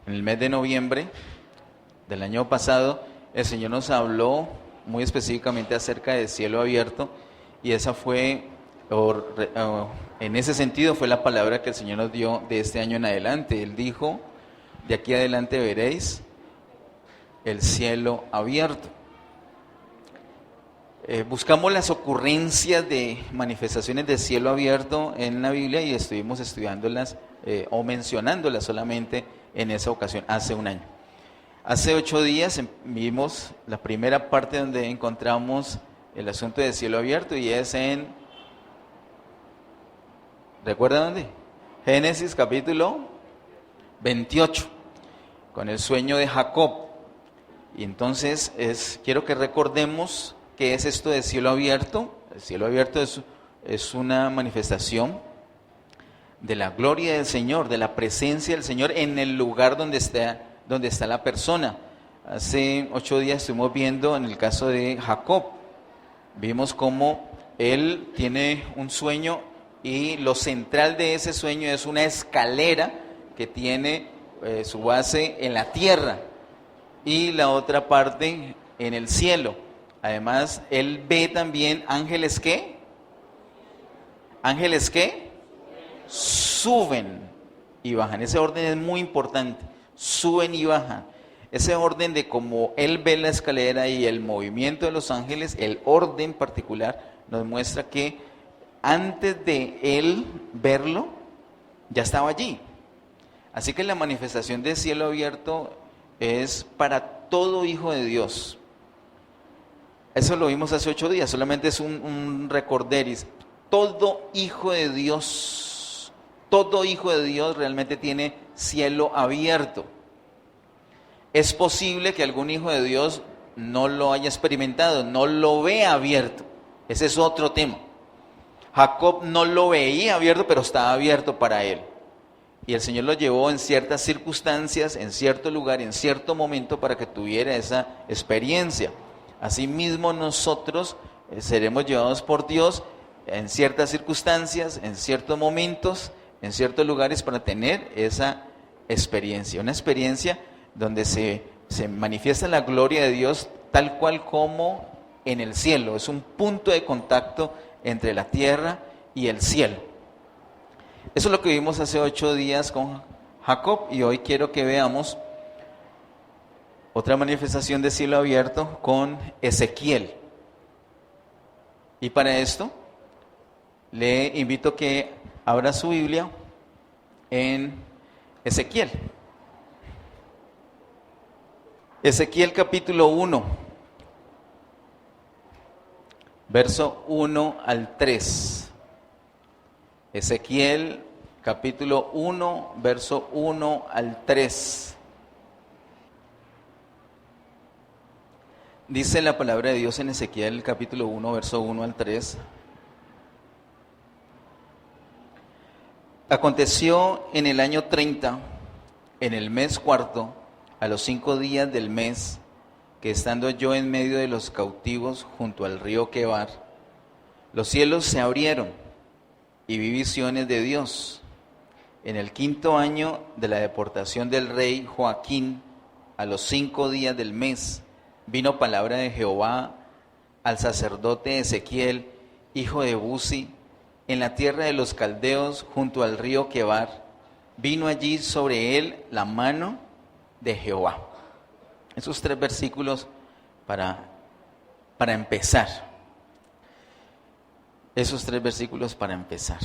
En el mes de noviembre del año pasado, el Señor nos habló muy específicamente acerca del cielo abierto, y esa fue, en ese sentido, fue la palabra que el Señor nos dio de este año en adelante. Él dijo: de aquí adelante veréis el cielo abierto. Buscamos las ocurrencias de manifestaciones de cielo abierto en la Biblia y estuvimos estudiándolas o mencionándolas solamente en esa ocasión, hace un año. Hace 8 días vimos la primera parte donde encontramos el asunto del cielo abierto, y es en, ¿recuerda dónde? Génesis capítulo 28, con el sueño de Jacob. Y entonces quiero que recordemos qué es esto de cielo abierto. El cielo abierto es una manifestación de la gloria del Señor, de la presencia del Señor en el lugar donde está la persona. Hace 8 días estuvimos viendo en el caso de Jacob. Vimos cómo él tiene un sueño y lo central de ese sueño es una escalera que tiene su base en la tierra y la otra parte en el cielo. Además, él ve también ángeles ¿qué? Ángeles ¿qué? Suben y bajan. Ese orden es muy importante. Suben y bajan. Ese orden de cómo él ve la escalera y el movimiento de los ángeles, el orden particular, nos muestra que antes de él verlo, ya estaba allí. Así que la manifestación del cielo abierto es para todo hijo de Dios. Eso lo vimos hace 8 días, solamente es un recorderis. Todo hijo de Dios realmente tiene cielo abierto. Es posible que algún hijo de Dios no lo haya experimentado, no lo vea abierto. Ese es otro tema. Jacob no lo veía abierto, pero estaba abierto para él. Y el Señor lo llevó en ciertas circunstancias, en cierto lugar, en cierto momento, para que tuviera esa experiencia. Asimismo, nosotros seremos llevados por Dios en ciertas circunstancias, en ciertos momentos, en ciertos lugares, para tener esa experiencia. Una experiencia donde se manifiesta la gloria de Dios tal cual como en el cielo. Es un punto de contacto entre la tierra y el cielo. Eso es lo que vimos hace 8 días con Jacob, y hoy quiero que veamos otra manifestación de cielo abierto con Ezequiel. Y para esto le invito a que abra su Biblia en Ezequiel. Ezequiel capítulo 1, verso 1 al 3. Ezequiel capítulo 1, verso 1 al 3. Dice la palabra de Dios en Ezequiel capítulo 1, verso 1 al 3. Aconteció en el año 30, en el mes cuarto, a los 5 días del mes, que estando yo en medio de los cautivos junto al río Quebar, los cielos se abrieron y vi visiones de Dios. En el 5.º año de la deportación del rey Joaquín, a los 5 días del mes, vino palabra de Jehová al sacerdote Ezequiel, hijo de Buzi, en la tierra de los caldeos junto al río Quebar. Vino allí sobre él la mano de Jehová. Esos 3 versículos para empezar. Esos 3 versículos para empezar.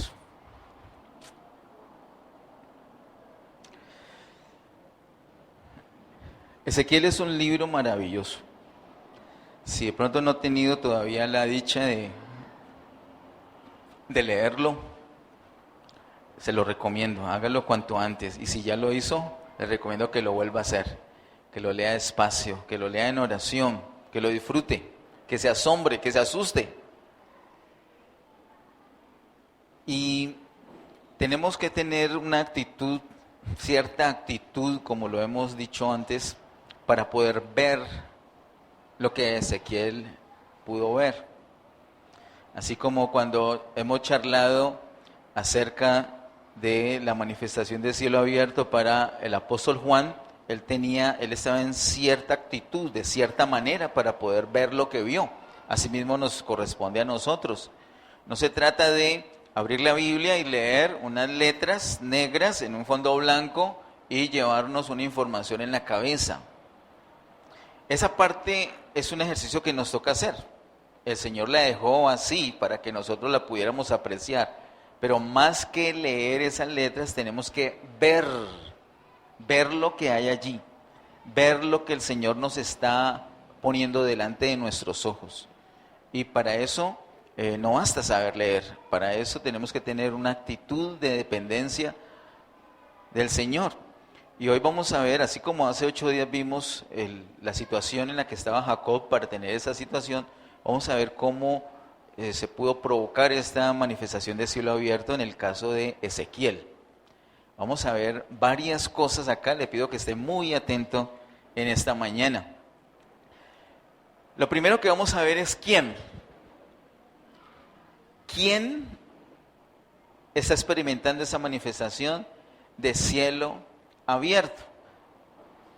Ezequiel es un libro maravilloso. Si de pronto no he tenido todavía la dicha de leerlo, se lo recomiendo, hágalo cuanto antes. Y si ya lo hizo, le recomiendo que lo vuelva a hacer, que lo lea despacio, que lo lea en oración, que lo disfrute, que se asombre, que se asuste. Y tenemos que tener una actitud, cierta actitud, como lo hemos dicho antes, para poder ver lo que Ezequiel pudo ver. Así como cuando hemos charlado acerca de la manifestación del cielo abierto para el apóstol Juan, él estaba en cierta actitud, de cierta manera, para poder ver lo que vio. Asimismo nos corresponde a nosotros. No se trata de abrir la Biblia y leer unas letras negras en un fondo blanco y llevarnos una información en la cabeza. Esa parte es un ejercicio que nos toca hacer. El Señor la dejó así para que nosotros la pudiéramos apreciar. Pero más que leer esas letras, tenemos que ver lo que hay allí, ver lo que el Señor nos está poniendo delante de nuestros ojos. Y para eso no basta saber leer, para eso tenemos que tener una actitud de dependencia del Señor. Y hoy vamos a ver, así como hace 8 días vimos la situación en la que estaba Jacob para tener esa situación, vamos a ver cómo se pudo provocar esta manifestación de cielo abierto en el caso de Ezequiel. Vamos a ver varias cosas acá, le pido que esté muy atento en esta mañana. Lo primero que vamos a ver es quién. ¿Quién está experimentando esa manifestación de cielo abierto?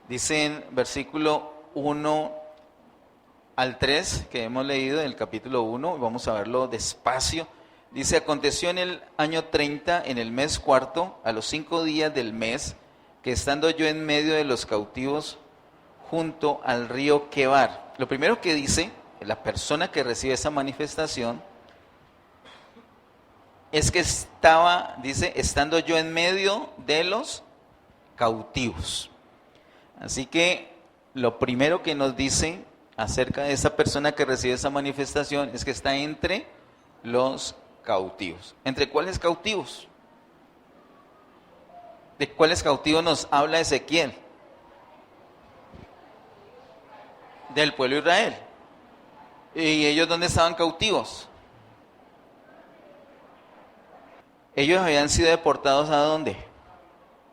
Dice en versículo 1 al 3 que hemos leído del capítulo 1, y vamos a verlo despacio. Dice: aconteció en el año 30, en el mes cuarto, a los 5 días del mes, que estando yo en medio de los cautivos, junto al río Quebar. Lo primero que dice la persona que recibe esa manifestación es que estaba, dice, estando yo en medio de los cautivos. Así que lo primero que nos dice acerca de esa persona que recibe esa manifestación es que está entre los cautivos. ¿Entre cuáles cautivos? ¿De cuáles cautivos nos habla Ezequiel? Del pueblo de Israel. ¿Y ellos dónde estaban cautivos? Ellos habían sido deportados ¿a dónde?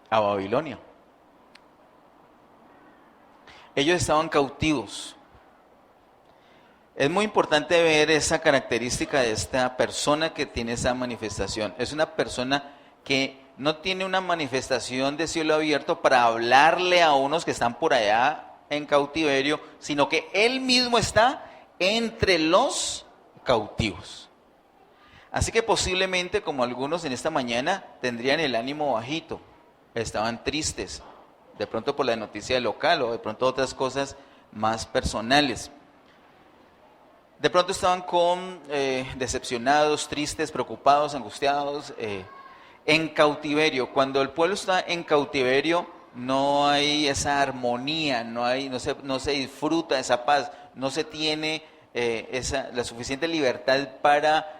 A Babilonia. Ellos estaban cautivos. Es muy importante ver esa característica de esta persona que tiene esa manifestación. Es una persona que no tiene una manifestación de cielo abierto para hablarle a unos que están por allá en cautiverio, sino que él mismo está entre los cautivos. Así que posiblemente, como algunos en esta mañana, tendrían el ánimo bajito, estaban tristes, de pronto por la noticia local o de pronto otras cosas más personales. De pronto estaban decepcionados, tristes, preocupados, angustiados, en cautiverio. Cuando el pueblo está en cautiverio, no hay esa armonía, no se disfruta esa paz, no se tiene la suficiente libertad para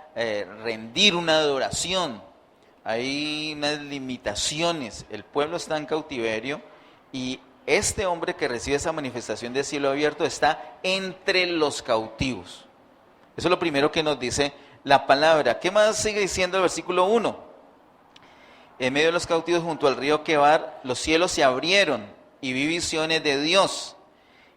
rendir una adoración. Hay unas limitaciones. El pueblo está en cautiverio y este hombre que recibe esa manifestación de cielo abierto está entre los cautivos. Eso es lo primero que nos dice la palabra. ¿Qué más sigue diciendo el versículo 1? En medio de los cautivos junto al río Quebar, los cielos se abrieron y vi visiones de Dios.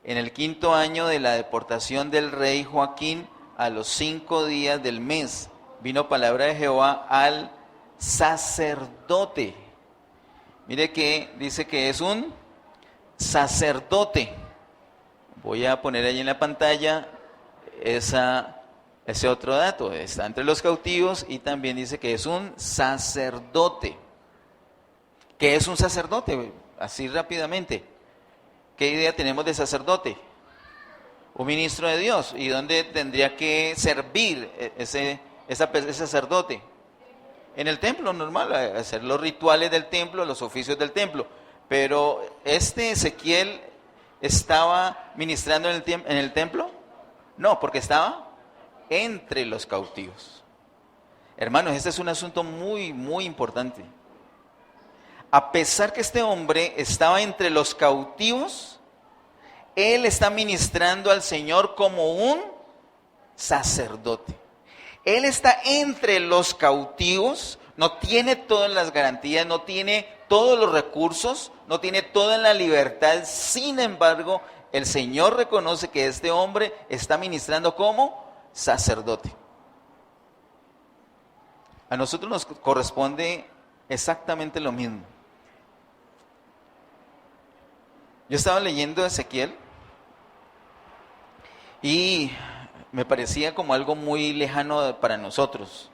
En el 5.º año de la deportación del rey Joaquín, a los 5 días del mes, vino palabra de Jehová al sacerdote. Mire que dice que es un sacerdote. Voy a poner ahí en la pantalla ese otro dato. Está entre los cautivos y también dice que es un sacerdote. ¿Qué es un sacerdote? Así rápidamente. ¿Qué idea tenemos de sacerdote? Un ministro de Dios. ¿Y dónde tendría que servir ese sacerdote? En el templo normal, hacer los rituales del templo, los oficios del templo. Pero Ezequiel estaba ministrando en el templo. No, porque estaba entre los cautivos. Hermanos, este es un asunto muy, muy importante. A pesar que este hombre estaba entre los cautivos, él está ministrando al Señor como un sacerdote. Él está entre los cautivos, no tiene todas las garantías, no tiene todos los recursos, no tiene toda la libertad. Sin embargo, el Señor reconoce que este hombre está ministrando como sacerdote. A nosotros nos corresponde exactamente lo mismo. Yo estaba leyendo Ezequiel y me parecía como algo muy lejano para nosotros.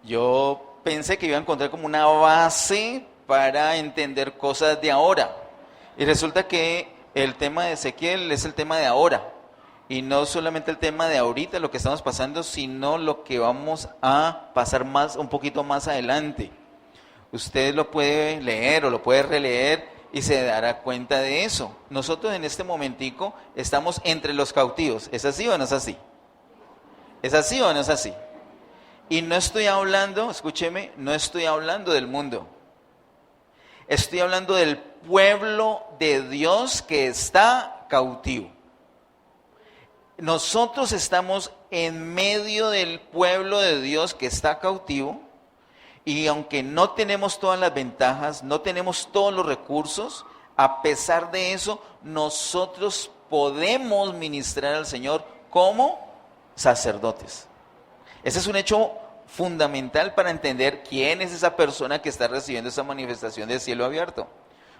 Yo pensé que iba a encontrar como una base para entender cosas de ahora. Y resulta que el tema de Ezequiel es el tema de ahora. Y no solamente el tema de ahorita, lo que estamos pasando, sino lo que vamos a pasar un poquito más adelante. Usted lo puede leer o lo puede releer y se dará cuenta de eso. Nosotros en este momentico estamos entre los cautivos. ¿Es así o no es así? ¿Es así o no es así? Y no estoy hablando, escúcheme, no estoy hablando del mundo. Estoy hablando del pueblo de Dios que está cautivo. Nosotros estamos en medio del pueblo de Dios que está cautivo y aunque no tenemos todas las ventajas, no tenemos todos los recursos, a pesar de eso, nosotros podemos ministrar al Señor como sacerdotes. Ese es un hecho fundamental para entender quién es esa persona que está recibiendo esa manifestación del cielo abierto.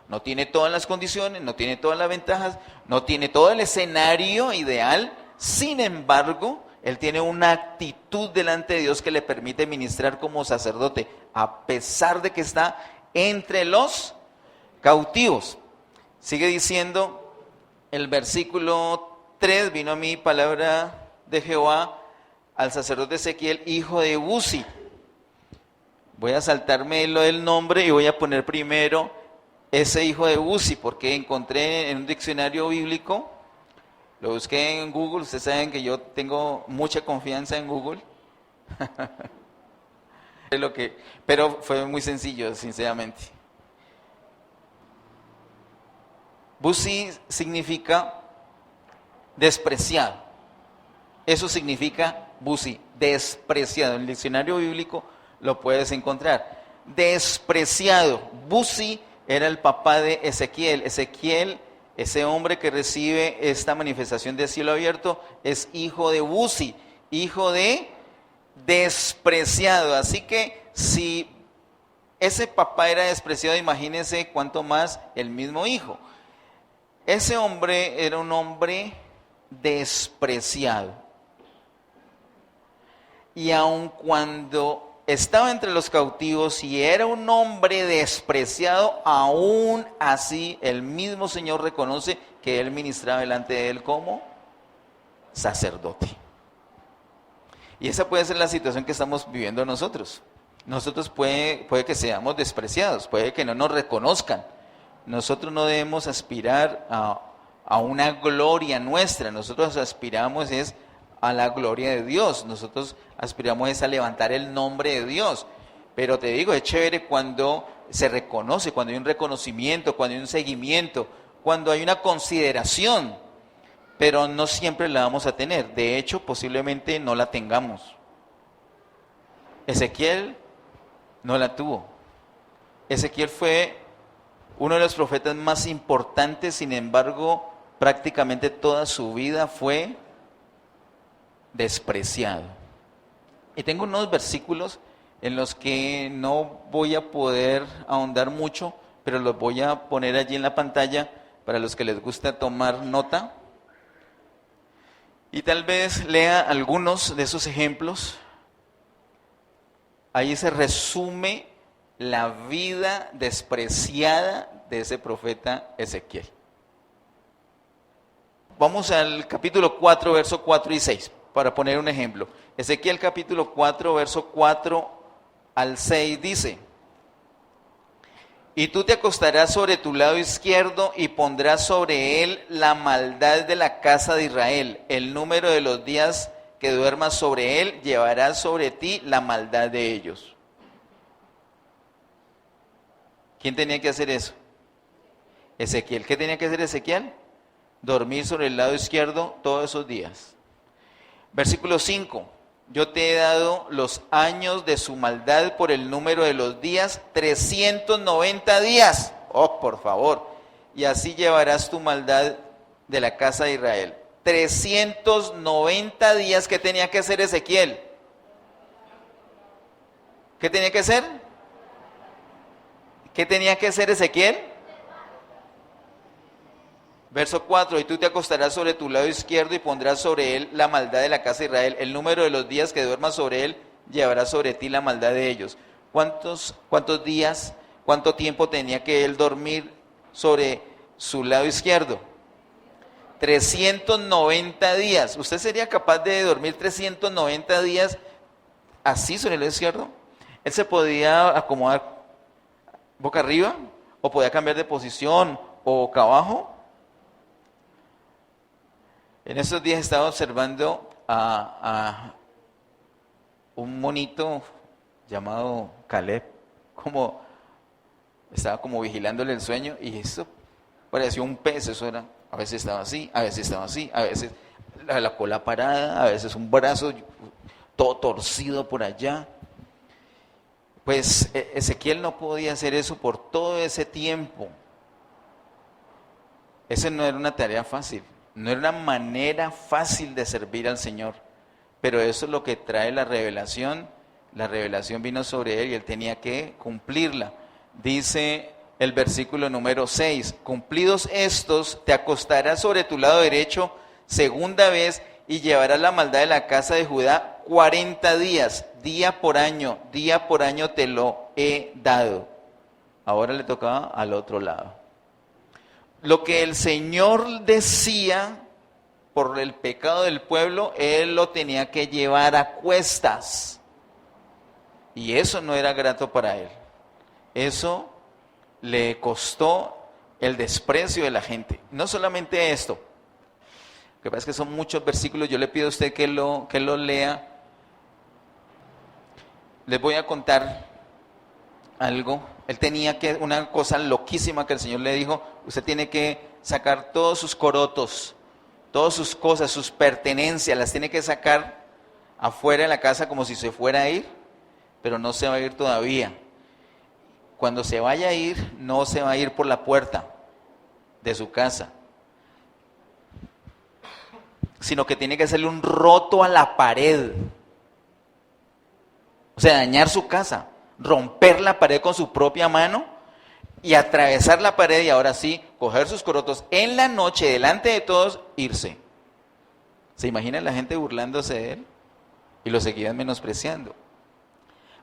No tiene todas las condiciones, no tiene todas las ventajas, no tiene todo el escenario ideal. Sin embargo, él tiene una actitud delante de Dios que le permite ministrar como sacerdote, a pesar de que está entre los cautivos. Sigue diciendo el versículo 3, vino a mí palabra de Jehová al sacerdote Ezequiel, hijo de Buzi. Voy a saltarme lo del nombre y voy a poner primero ese hijo de Buzi, porque encontré en un diccionario bíblico, lo busqué en Google, ustedes saben que yo tengo mucha confianza en Google, pero fue muy sencillo, sinceramente. Buzi significa despreciado, eso significa Buzi, despreciado. En el diccionario bíblico lo puedes encontrar. Despreciado. Buzi era el papá de Ezequiel. Ezequiel, ese hombre que recibe esta manifestación del cielo abierto, es hijo de Buzi, hijo de despreciado. Así que si ese papá era despreciado, imagínense cuánto más el mismo hijo. Ese hombre era un hombre despreciado. Y aun cuando estaba entre los cautivos y era un hombre despreciado, aún así el mismo Señor reconoce que él ministraba delante de él como sacerdote. Y esa puede ser la situación que estamos viviendo nosotros. Nosotros puede que seamos despreciados, puede que no nos reconozcan. Nosotros no debemos aspirar a una gloria nuestra, nosotros aspiramos es a la gloria de Dios, nosotros aspiramos es a levantar el nombre de Dios. Pero te digo, es chévere cuando se reconoce, cuando hay un reconocimiento, cuando hay un seguimiento, cuando hay una consideración, pero no siempre la vamos a tener. De hecho, posiblemente no la tengamos. Ezequiel no la tuvo. Ezequiel fue uno de los profetas más importantes, sin embargo, prácticamente toda su vida fue despreciado. Y tengo unos versículos en los que no voy a poder ahondar mucho, pero los voy a poner allí en la pantalla para los que les gusta tomar nota. Y tal vez lea algunos de esos ejemplos. Ahí se resume la vida despreciada de ese profeta Ezequiel. Vamos al capítulo 4, verso 4 y 6, para poner un ejemplo. Ezequiel capítulo 4, verso 4 al 6 dice: y tú te acostarás sobre tu lado izquierdo y pondrás sobre él la maldad de la casa de Israel. El número de los días que duermas sobre él llevarás sobre ti la maldad de ellos. ¿Quién tenía que hacer eso? Ezequiel. ¿Qué tenía que hacer Ezequiel? Dormir sobre el lado izquierdo todos esos días. Versículo 5. Yo te he dado los años de su maldad por el número de los días, 390 días. Oh, por favor. Y así llevarás tu maldad de la casa de Israel. 390 días. ¿Qué tenía que hacer Ezequiel? ¿Qué tenía que hacer? ¿Qué tenía que hacer Ezequiel? Verso 4, y tú te acostarás sobre tu lado izquierdo y pondrás sobre él la maldad de la casa de Israel. El número de los días que duermas sobre él llevará sobre ti la maldad de ellos. ¿Cuántos días, cuánto tiempo tenía que él dormir sobre su lado izquierdo? 390 días. ¿Usted sería capaz de dormir 390 días así sobre el lado izquierdo? Él se podía acomodar boca arriba, o podía cambiar de posición, o boca abajo. En estos días estaba observando a un monito llamado Caleb, estaba como vigilándole el sueño, y eso parecía un pez. Eso era, a veces estaba así, a veces estaba así, a veces la cola parada, a veces un brazo todo torcido por allá. Pues Ezequiel no podía hacer eso por todo ese tiempo. Esa no era una tarea fácil, no era una manera fácil de servir al Señor, pero eso es lo que trae la revelación. La revelación vino sobre él y él tenía que cumplirla. Dice el versículo número 6, cumplidos estos, te acostarás sobre tu lado derecho segunda vez y llevarás la maldad de la casa de Judá 40 días, día por año te lo he dado. Ahora le tocaba al otro lado. Lo que el Señor decía por el pecado del pueblo, él lo tenía que llevar a cuestas. Y eso no era grato para él. Eso le costó el desprecio de la gente. No solamente esto. Lo que pasa es que son muchos versículos. Yo le pido a usted que lo lea. Les voy a contar algo. Él tenía que, una cosa loquísima que el Señor le dijo, usted tiene que sacar todos sus corotos, todas sus cosas, sus pertenencias, las tiene que sacar afuera de la casa como si se fuera a ir, pero no se va a ir todavía. Cuando se vaya a ir, no se va a ir por la puerta de su casa, sino que tiene que hacerle un roto a la pared. O sea, dañar su casa, romper la pared con su propia mano y atravesar la pared, y ahora sí, coger sus corotos en la noche, delante de todos, irse. ¿Se imagina la gente burlándose de él? Y lo seguían menospreciando.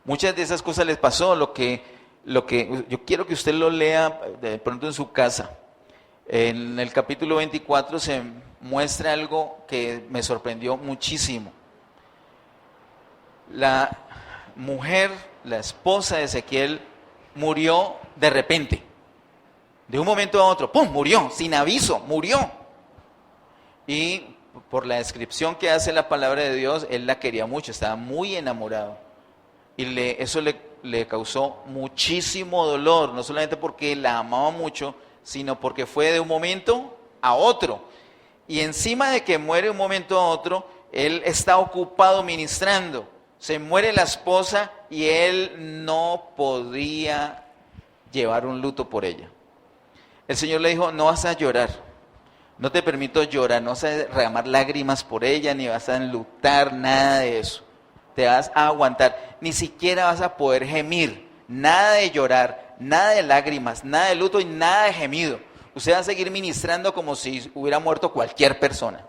Muchas de esas cosas les pasó. Lo que yo quiero que usted lo lea de pronto en su casa. En el capítulo 24 se muestra algo que me sorprendió muchísimo. La mujer, la esposa de Ezequiel, murió de repente. De un momento a otro, ¡pum!, murió, sin aviso, murió. Y por la descripción que hace la palabra de Dios, él la quería mucho, estaba muy enamorado. Y eso le causó muchísimo dolor, no solamente porque la amaba mucho, sino porque fue de un momento a otro. Y encima de que muere de un momento a otro, él está ocupado ministrando. Se muere la esposa y él no podía llevar un luto por ella. El Señor le dijo, no vas a llorar, no te permito llorar, no vas a derramar lágrimas por ella, ni vas a enlutar, nada de eso. Te vas a aguantar, ni siquiera vas a poder gemir, nada de llorar, nada de lágrimas, nada de luto y nada de gemido. Usted va a seguir ministrando como si hubiera muerto cualquier persona.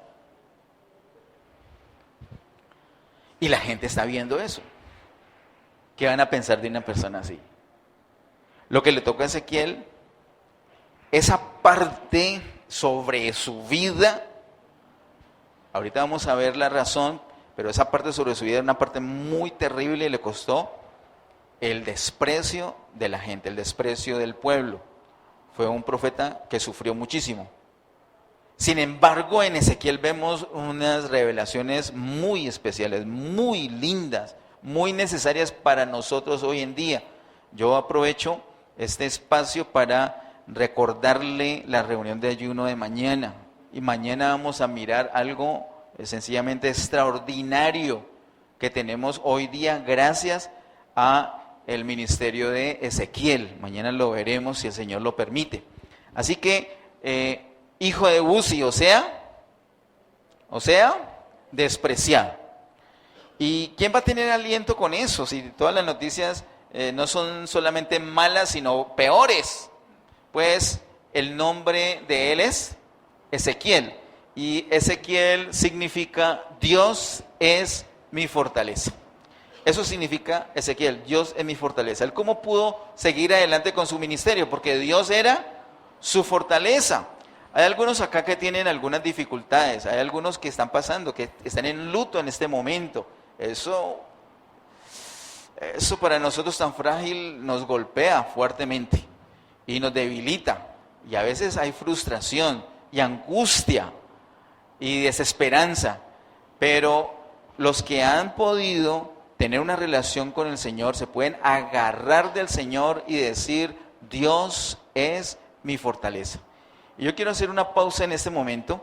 Y la gente está viendo eso. ¿Qué van a pensar de una persona así? Lo que le toca a Ezequiel, esa parte sobre su vida, ahorita vamos a ver la razón, pero esa parte sobre su vida era una parte muy terrible y le costó el desprecio de la gente, el desprecio del pueblo. Fue un profeta que sufrió muchísimo. Sin embargo, en Ezequiel vemos unas revelaciones muy especiales, muy lindas, muy necesarias para nosotros hoy en día. Yo aprovecho este espacio para recordarle la reunión de ayuno de mañana. Y mañana vamos a mirar algo sencillamente extraordinario que tenemos hoy día gracias a el ministerio de Ezequiel. Mañana lo veremos si el Señor lo permite. Así que, hijo de Buzi, o sea, despreciado. ¿Y quién va a tener aliento con eso? Si todas las noticias no son solamente malas, sino peores. Pues el nombre de él es Ezequiel. Y Ezequiel significa Dios es mi fortaleza. Eso significa Ezequiel, Dios es mi fortaleza. Él cómo pudo seguir adelante con su ministerio, porque Dios era su fortaleza. Hay algunos acá que tienen algunas dificultades, hay algunos que están pasando, que están en luto en este momento. Eso para nosotros tan frágil nos golpea fuertemente y nos debilita. Y a veces hay frustración y angustia y desesperanza. Pero los que han podido tener una relación con el Señor se pueden agarrar del Señor y decir, Dios es mi fortaleza. Y yo quiero hacer una pausa en este momento,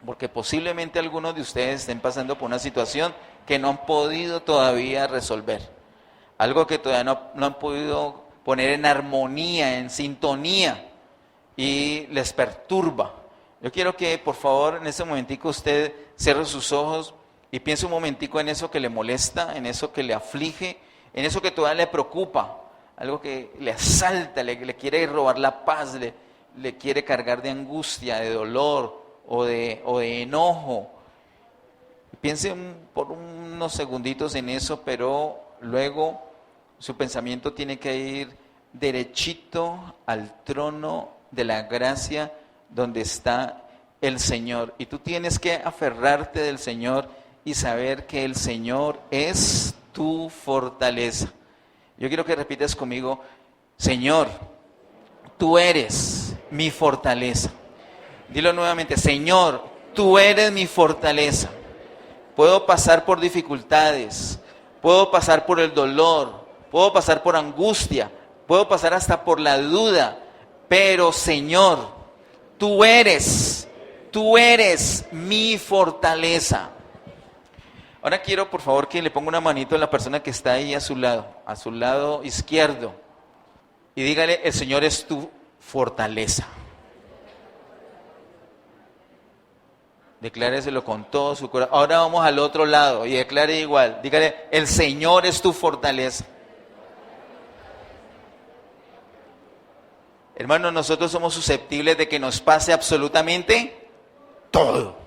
porque posiblemente algunos de ustedes estén pasando por una situación que no han podido todavía resolver. Algo que todavía no han podido poner en armonía, en sintonía, y les perturba. Yo quiero que por favor en este momentico usted cierre sus ojos y piense un momentico en eso que le molesta, en eso que le aflige, en eso que todavía le preocupa, algo que le asalta, le quiere robar la paz, le quiere cargar de angustia, de dolor o de enojo. Piense por unos segunditos en eso, pero luego su pensamiento tiene que ir derechito al trono de la gracia donde está el Señor. Y tú tienes que aferrarte del Señor y saber que el Señor es tu fortaleza. Yo quiero que repitas conmigo, Señor, tú eres mi fortaleza. Dilo nuevamente, Señor, tú eres mi fortaleza. Puedo pasar por dificultades, puedo pasar por el dolor, puedo pasar por angustia, puedo pasar hasta por la duda, pero Señor, tú eres mi fortaleza. Ahora quiero, por favor, que le ponga una manito a la persona que está ahí a su lado izquierdo, y dígale, el Señor es tu fortaleza. Decláreselo con todo su corazón. Ahora vamos al otro lado y declare igual. Dígale, el Señor es tu fortaleza. Hermanos, nosotros somos susceptibles de que nos pase absolutamente todo.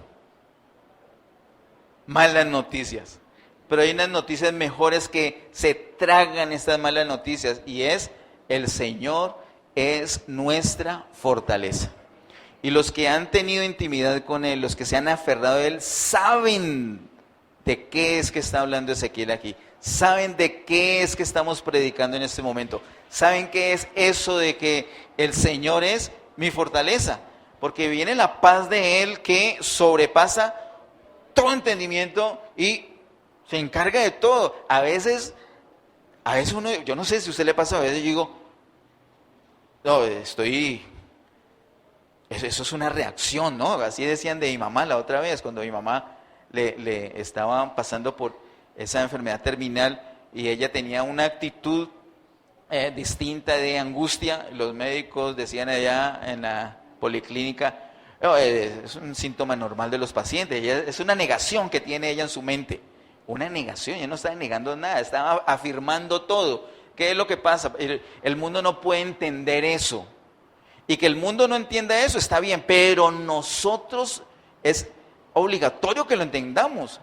Malas noticias. Pero hay unas noticias mejores que se tragan estas malas noticias, y es, el Señor es nuestra fortaleza. Y los que han tenido intimidad con Él, los que se han aferrado a Él, saben de qué es que está hablando Ezequiel aquí. Saben de qué es que estamos predicando en este momento. Saben qué es eso de que el Señor es mi fortaleza. Porque viene la paz de Él que sobrepasa todo entendimiento y se encarga de todo. A veces uno, yo no sé si a usted le pasa, a veces yo digo, no, eso es una reacción, ¿no? Así decían de mi mamá la otra vez, cuando mi mamá le estaba pasando por esa enfermedad terminal y ella tenía una actitud distinta de angustia. Los médicos decían allá en la policlínica, no, es un síntoma normal de los pacientes, es una negación que tiene ella en su mente. Una negación, ella no estaba negando nada, estaba afirmando todo. ¿Qué es lo que pasa? El mundo no puede entender eso. Y que el mundo no entienda eso está bien, pero nosotros es obligatorio que lo entendamos,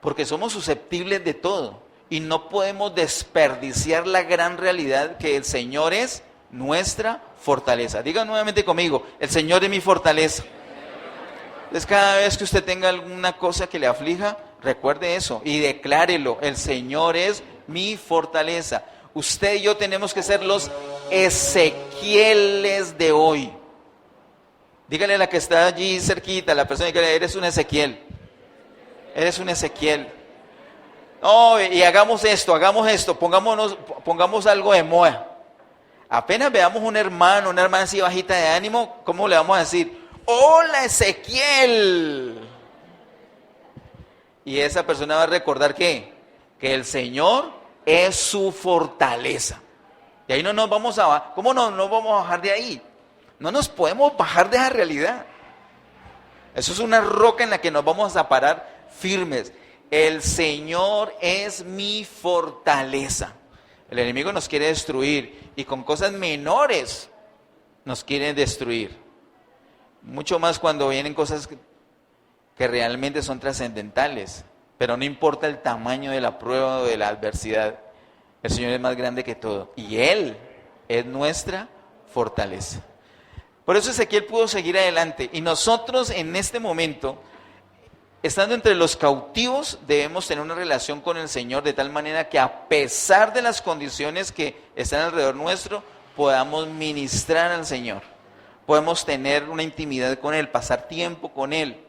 porque somos susceptibles de todo y no podemos desperdiciar la gran realidad que el Señor es nuestra fortaleza. Diga nuevamente conmigo, el Señor es mi fortaleza. Entonces cada vez que usted tenga alguna cosa que le aflija, recuerde eso y declárelo, el Señor es mi fortaleza. Usted y yo tenemos que ser los Ezequieles de hoy. Dígale a la que está allí cerquita, a la persona, que eres un Ezequiel. Eres un Ezequiel. No, y hagamos esto, pongamos algo de moda. Apenas veamos un hermano, una hermana así bajita de ánimo, ¿cómo le vamos a decir? ¡Hola, Ezequiel! Y esa persona va a recordar que el Señor es su fortaleza. De ahí no nos vamos a bajar. ¿Cómo no nos vamos a bajar de ahí? No nos podemos bajar de esa realidad. Eso es una roca en la que nos vamos a parar firmes. El Señor es mi fortaleza. El enemigo nos quiere destruir y con cosas menores nos quiere destruir. Mucho más cuando vienen cosas que realmente son trascendentales. Pero no importa el tamaño de la prueba o de la adversidad, el Señor es más grande que todo. Y Él es nuestra fortaleza. Por eso Ezequiel pudo seguir adelante. Y nosotros en este momento, estando entre los cautivos, debemos tener una relación con el Señor de tal manera que a pesar de las condiciones que están alrededor nuestro, podamos ministrar al Señor. Podemos tener una intimidad con Él, pasar tiempo con Él.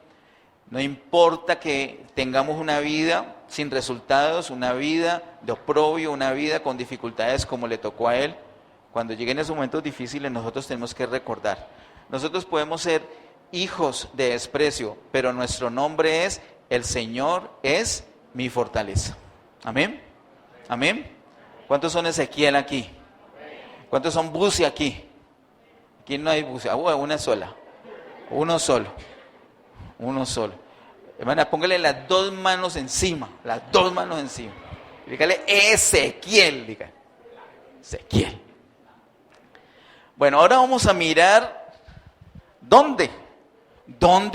No importa que tengamos una vida sin resultados, una vida de oprobio, una vida con dificultades como le tocó a Él. Cuando lleguen esos momentos difíciles, nosotros tenemos que recordar. Nosotros podemos ser hijos de desprecio, pero nuestro nombre es: el Señor es mi fortaleza. Amén. Amén. ¿Cuántos son Ezequiel aquí? ¿Cuántos son Buzi aquí? Aquí no hay Buzi. Una sola. Uno solo. Uno solo. Hermana, póngale las dos manos encima. Las dos manos encima. Dígale Ezequiel. Dígale Ezequiel. Bueno, ahora vamos a mirar dónde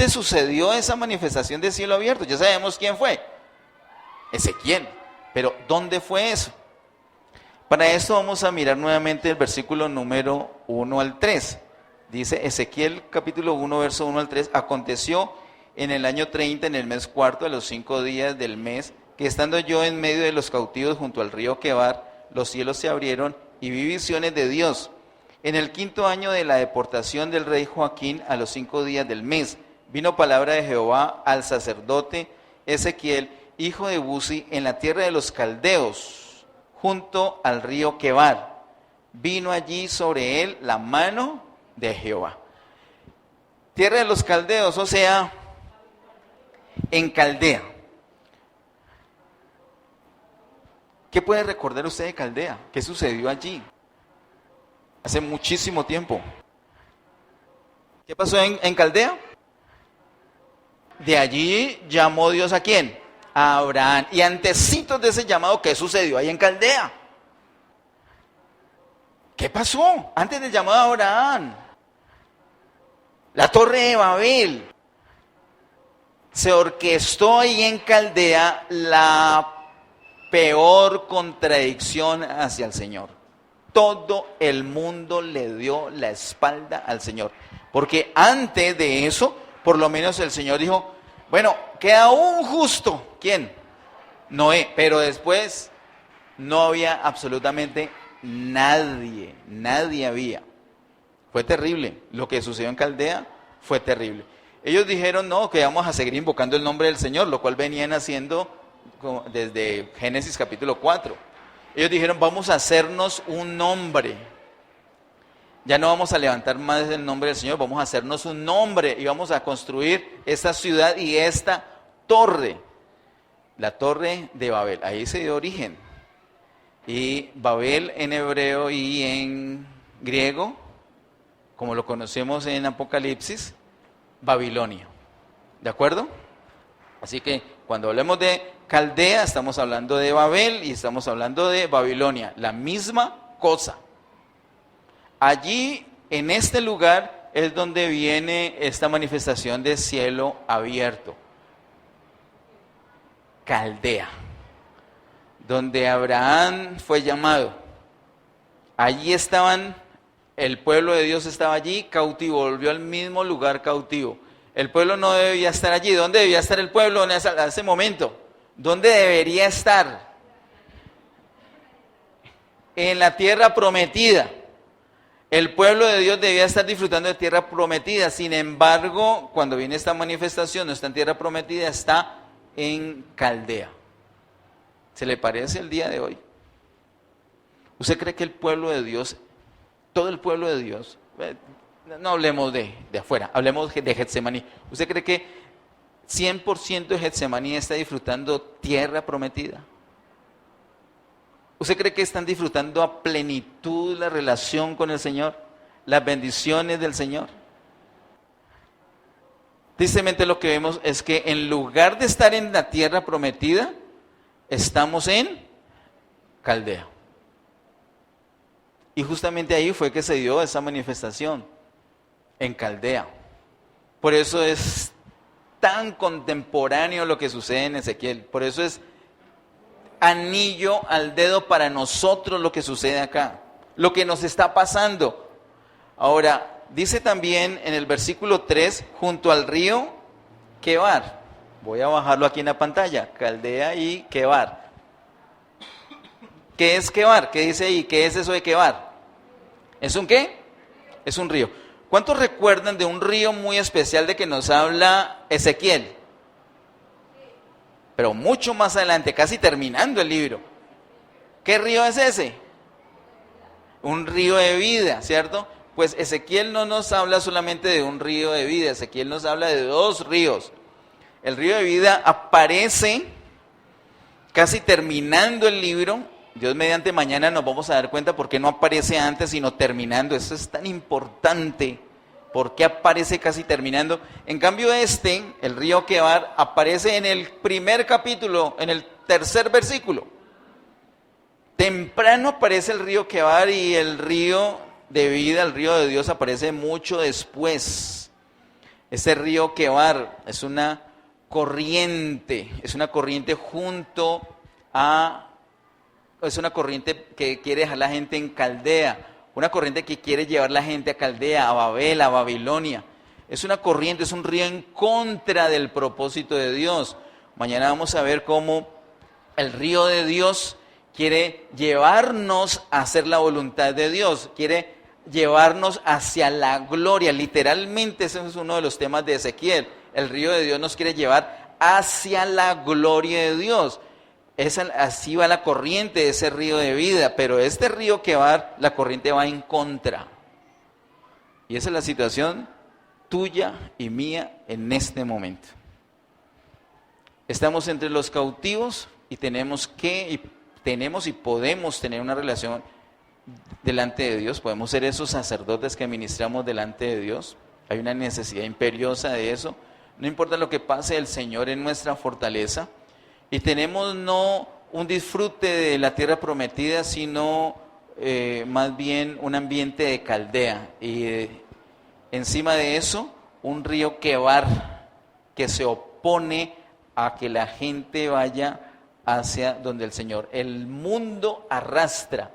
sucedió esa manifestación de cielo abierto. Ya sabemos quién fue, Ezequiel, pero ¿dónde fue eso? Para esto vamos a mirar nuevamente el versículo número 1 al 3. Dice Ezequiel capítulo 1, verso 1 al 3, aconteció en el año 30, en el mes cuarto, a los 5 días del mes, que estando yo en medio de los cautivos junto al río Quebar, los cielos se abrieron y vi visiones de Dios. En el 5.º año de la deportación del rey Joaquín, a los 5 días del mes, vino palabra de Jehová al sacerdote Ezequiel, hijo de Buzi, en la tierra de los caldeos, junto al río Quebar. Vino allí sobre él la mano de Jehová. Tierra de los caldeos, o sea, en Caldea. ¿Qué puede recordar usted de Caldea? ¿Qué sucedió allí? Hace muchísimo tiempo. ¿Qué pasó en Caldea? De allí llamó Dios ¿a quién? A Abraham. Y antecitos de ese llamado, ¿qué sucedió ahí en Caldea? ¿Qué pasó antes del llamado a Abraham? La Torre de Babel. Se orquestó ahí en Caldea la peor contradicción hacia el Señor. Todo el mundo le dio la espalda al Señor. Porque antes de eso, por lo menos el Señor dijo, bueno, queda un justo. ¿Quién? Noé. Pero después no había absolutamente nadie había. Fue terrible. Lo que sucedió en Caldea fue terrible. Ellos dijeron, no, que vamos a seguir invocando el nombre del Señor, lo cual venían haciendo desde Génesis capítulo 4. Ellos dijeron, vamos a hacernos un nombre. Ya no vamos a levantar más el nombre del Señor, vamos a hacernos un nombre y vamos a construir esta ciudad y esta torre. La Torre de Babel, ahí se dio origen. Y Babel en hebreo y en griego, como lo conocemos en Apocalipsis, Babilonia. ¿De acuerdo? Así que cuando hablemos de Caldea, estamos hablando de Babel y estamos hablando de Babilonia. La misma cosa. Allí, en este lugar, es donde viene esta manifestación de cielo abierto. Caldea, donde Abraham fue llamado. Allí estaban, el pueblo de Dios estaba allí cautivo, volvió al mismo lugar cautivo. El pueblo no debía estar allí. ¿Dónde debía estar el pueblo en ese momento? ¿Dónde debería estar? En la tierra prometida. El pueblo de Dios debía estar disfrutando de tierra prometida. Sin embargo, cuando viene esta manifestación, no está en tierra prometida, está en Caldea. ¿Se le parece el día de hoy? ¿Usted cree que el pueblo de Dios, todo el pueblo de Dios, no hablemos de afuera, hablemos de Getsemaní, ¿usted cree que 100% de Getsemaní está disfrutando tierra prometida? ¿Usted cree que están disfrutando a plenitud la relación con el Señor? ¿Las bendiciones del Señor? Tristemente lo que vemos es que en lugar de estar en la tierra prometida, estamos en Caldea. Y justamente ahí fue que se dio esa manifestación, en Caldea. Por eso es tan contemporáneo lo que sucede en Ezequiel. Por eso es anillo al dedo para nosotros lo que sucede acá, lo que nos está pasando. Ahora, dice también en el versículo 3, junto al río Quebar. Voy a bajarlo aquí en la pantalla, Caldea y Quebar. ¿Qué es Quebar? ¿Qué dice ahí? ¿Qué es eso de Quebar? ¿Es un qué? Es un río. ¿Cuántos recuerdan de un río muy especial de que nos habla Ezequiel? Pero mucho más adelante, casi terminando el libro. ¿Qué río es ese? Un río de vida, ¿cierto? Pues Ezequiel no nos habla solamente de un río de vida, Ezequiel nos habla de dos ríos. El río de vida aparece casi terminando el libro. Dios mediante mañana nos vamos a dar cuenta por qué no aparece antes sino terminando. Eso es tan importante. ¿Por qué aparece casi terminando? En cambio el río Quebar, aparece en el primer capítulo, en el tercer versículo. Temprano aparece el río Quebar y el río de vida, el río de Dios, aparece mucho después. Ese río Quebar es una corriente junto a... Es una corriente que quiere dejar la gente en Caldea, una corriente que quiere llevar la gente a Caldea, a Babel, a Babilonia. Es una corriente, es un río en contra del propósito de Dios. Mañana vamos a ver cómo el río de Dios quiere llevarnos a hacer la voluntad de Dios, quiere llevarnos hacia la gloria. Literalmente ese es uno de los temas de Ezequiel. El río de Dios nos quiere llevar hacia la gloria de Dios. Así va la corriente de ese río de vida, pero este río que va, la corriente va en contra. Y esa es la situación tuya y mía en este momento. Estamos entre los cautivos y tenemos y podemos tener una relación delante de Dios. Podemos ser esos sacerdotes que ministramos delante de Dios. Hay una necesidad imperiosa de eso. No importa lo que pase, el Señor es nuestra fortaleza. Y tenemos no un disfrute de la tierra prometida, sino más bien un ambiente de Caldea. Y encima de eso, un río Quebar que se opone a que la gente vaya hacia donde el Señor. El mundo arrastra.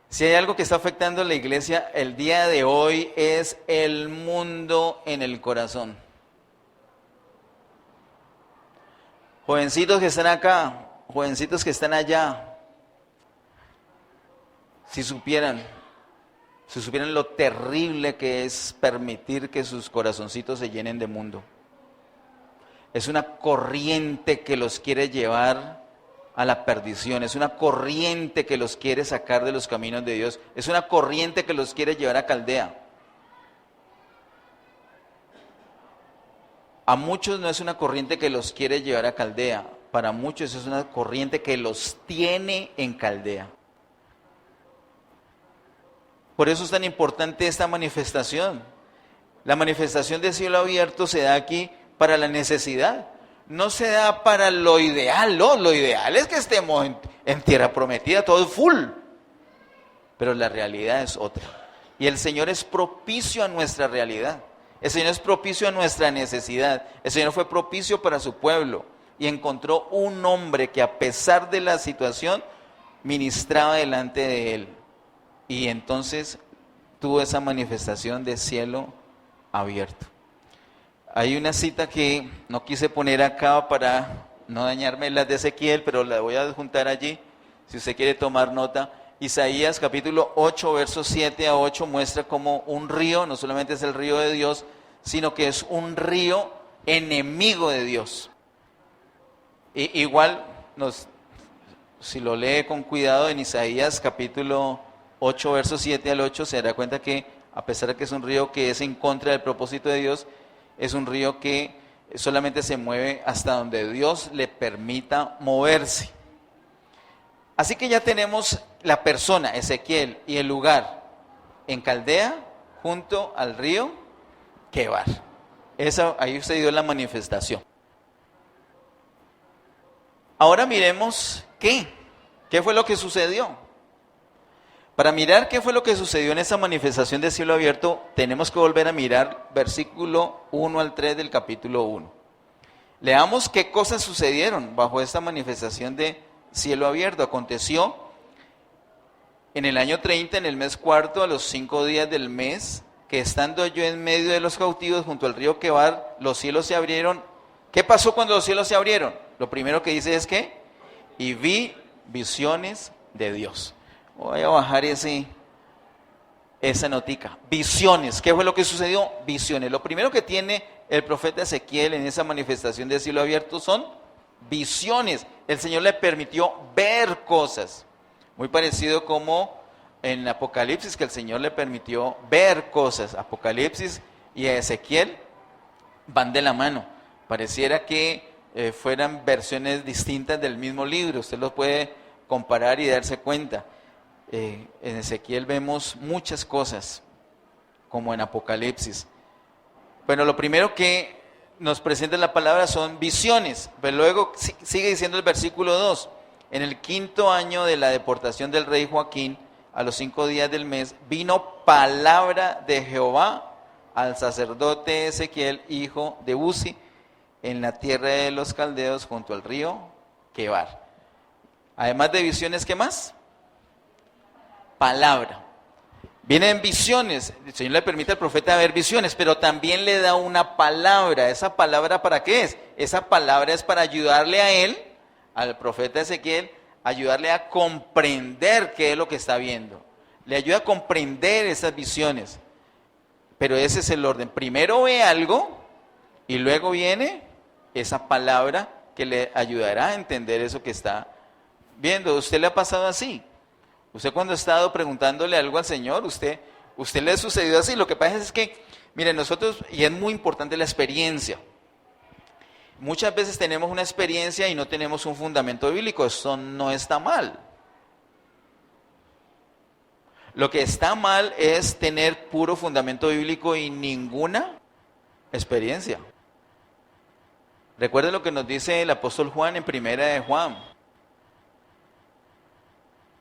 Si hay algo que está afectando a la iglesia el día de hoy es el mundo en el corazón. Jovencitos que están acá, jovencitos que están allá, si supieran lo terrible que es permitir que sus corazoncitos se llenen de mundo. Es una corriente que los quiere llevar a la perdición, es una corriente que los quiere sacar de los caminos de Dios, es una corriente que los quiere llevar a Caldea. A muchos no es una corriente que los quiere llevar a Caldea, para muchos es una corriente que los tiene en Caldea. Por eso es tan importante esta manifestación. La manifestación de cielo abierto se da aquí para la necesidad, no se da para lo ideal, ¿no? Lo ideal es que estemos en tierra prometida, todo full, pero la realidad es otra. Y el Señor es propicio a nuestra realidad. El Señor es propicio a nuestra necesidad. El Señor fue propicio para su pueblo y encontró un hombre que a pesar de la situación ministraba delante de él. Y entonces tuvo esa manifestación de cielo abierto. Hay una cita que no quise poner acá para no dañarme las de Ezequiel, pero la voy a adjuntar allí, si usted quiere tomar nota. Isaías capítulo 8, versos 7 a 8 muestra como un río, no solamente es el río de Dios, sino que es un río enemigo de Dios. Igual, si lo lee con cuidado en Isaías capítulo 8, versos 7 al 8, se dará cuenta que a pesar de que es un río que es en contra del propósito de Dios, es un río que solamente se mueve hasta donde Dios le permita moverse. Así que ya tenemos la persona, Ezequiel, y el lugar en Caldea, junto al río Quebar. Ahí se dio la manifestación. Ahora miremos qué fue lo que sucedió. Para mirar qué fue lo que sucedió en esa manifestación de cielo abierto, tenemos que volver a mirar versículo 1 al 3 del capítulo 1. Leamos qué cosas sucedieron bajo esta manifestación de cielo abierto. Aconteció en el año 30, en el mes cuarto, a los 5 días del mes, que estando yo en medio de los cautivos junto al río Quebar, los cielos se abrieron. ¿Qué pasó cuando los cielos se abrieron? Lo primero que dice es que, y vi visiones de Dios. Voy a bajar esa notica. Visiones. ¿Qué fue lo que sucedió? Visiones. Lo primero que tiene el profeta Ezequiel en esa manifestación de cielo abierto son visiones. El Señor le permitió ver cosas. Muy parecido como en Apocalipsis, que el Señor le permitió ver cosas. Apocalipsis y Ezequiel van de la mano. Pareciera que fueran versiones distintas del mismo libro. Usted los puede comparar y darse cuenta. En Ezequiel vemos muchas cosas, como en Apocalipsis. Bueno, lo primero que nos presenta la palabra son visiones. Pero luego sigue diciendo el versículo 2. En el 5.º año de la deportación del rey Joaquín, a los 5 días del mes, vino palabra de Jehová al sacerdote Ezequiel, hijo de Buzi, en la tierra de los caldeos, junto al río Quebar. Además de visiones, ¿qué más? Palabra. Vienen visiones. El Señor le permite al profeta ver visiones, pero también le da una palabra. ¿Esa palabra para qué es? Esa palabra es para ayudarle a él, al profeta Ezequiel, ayudarle a comprender qué es lo que está viendo. Le ayuda a comprender esas visiones. Pero ese es el orden. Primero ve algo y luego viene esa palabra que le ayudará a entender eso que está viendo. ¿A usted le ha pasado así? Usted cuando ha estado preguntándole algo al Señor, usted le ha sucedido así. Lo que pasa es que, miren, nosotros, y es muy importante la experiencia. Muchas veces tenemos una experiencia y no tenemos un fundamento bíblico. Eso no está mal. Lo que está mal es tener puro fundamento bíblico y ninguna experiencia. Recuerden lo que nos dice el apóstol Juan en Primera de Juan.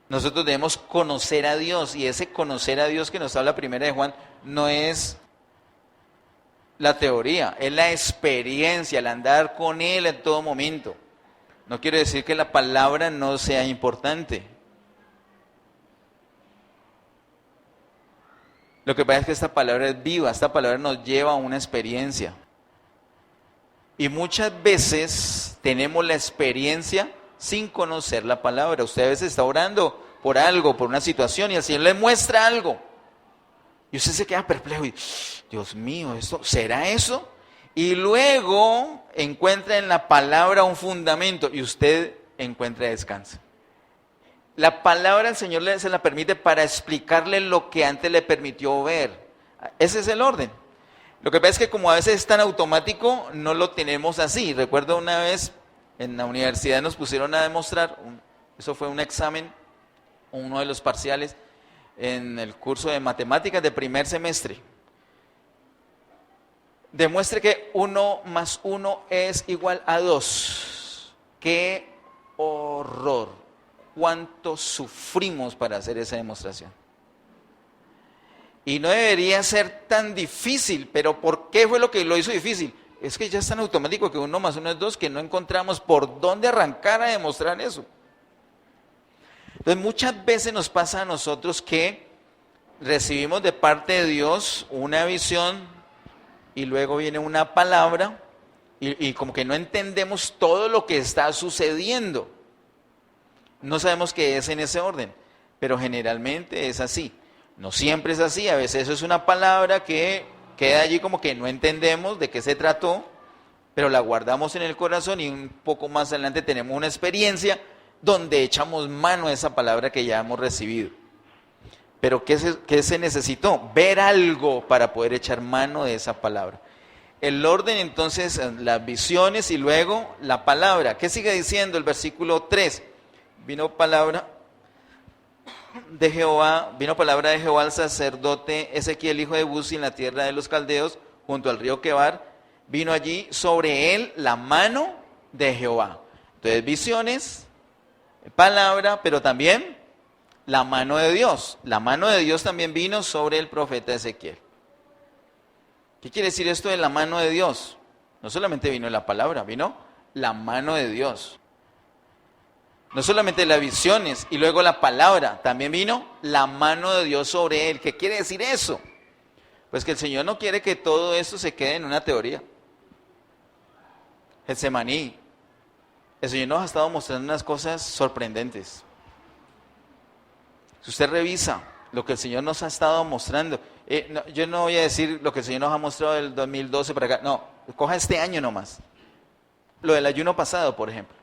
Nosotros debemos conocer a Dios, y ese conocer a Dios que nos habla Primera de Juan no es la teoría, es la experiencia, el andar con Él en todo momento. No quiero decir que la palabra no sea importante. Lo que pasa es que esta palabra es viva, esta palabra nos lleva a una experiencia. Y muchas veces tenemos la experiencia sin conocer la palabra. Usted a veces está orando por algo, por una situación, y el Señor le muestra algo. Y usted se queda perplejo y, Dios mío, ¿será eso? Y luego encuentra en la palabra un fundamento y usted encuentra descanso. La palabra el Señor se la permite para explicarle lo que antes le permitió ver. Ese es el orden. Lo que pasa es que como a veces es tan automático, no lo tenemos así. Recuerdo una vez en la universidad nos pusieron a demostrar, eso fue un examen, uno de los parciales, en el curso de matemáticas de primer semestre. Demuestre que 1 más 1 es igual a 2. ¡Qué horror! ¿Cuánto sufrimos para hacer esa demostración? Y no debería ser tan difícil, pero ¿por qué fue lo que lo hizo difícil? Es que ya es tan automático que 1 más 1 es 2 que no encontramos por dónde arrancar a demostrar eso. Entonces muchas veces nos pasa a nosotros que recibimos de parte de Dios una visión y luego viene una palabra y como que no entendemos todo lo que está sucediendo. No sabemos qué es en ese orden, pero generalmente es así. No siempre es así, a veces eso es una palabra que queda allí como que no entendemos de qué se trató, pero la guardamos en el corazón y un poco más adelante tenemos una experiencia donde echamos mano a esa palabra que ya hemos recibido. Pero ¿qué se necesitó? Ver algo para poder echar mano de esa palabra. El orden entonces, las visiones y luego la palabra. ¿Qué sigue diciendo el versículo 3? Vino palabra de Jehová al sacerdote Ezequiel, hijo de Buzi, en la tierra de los caldeos, junto al río Quebar. Vino allí sobre él la mano de Jehová. Entonces visiones, palabra, pero también la mano de Dios. La mano de Dios también vino sobre el profeta Ezequiel. ¿Qué quiere decir esto de la mano de Dios? No solamente vino la palabra, vino la mano de Dios. No solamente las visiones y luego la palabra, también vino la mano de Dios sobre él. ¿Qué quiere decir eso? Pues que el Señor no quiere que todo esto se quede en una teoría. Getsemaní, el Señor nos ha estado mostrando unas cosas sorprendentes. Si usted revisa lo que el Señor nos ha estado mostrando, yo no voy a decir lo que el Señor nos ha mostrado del 2012 para acá, no, coja este año nomás. Lo del ayuno pasado, por ejemplo.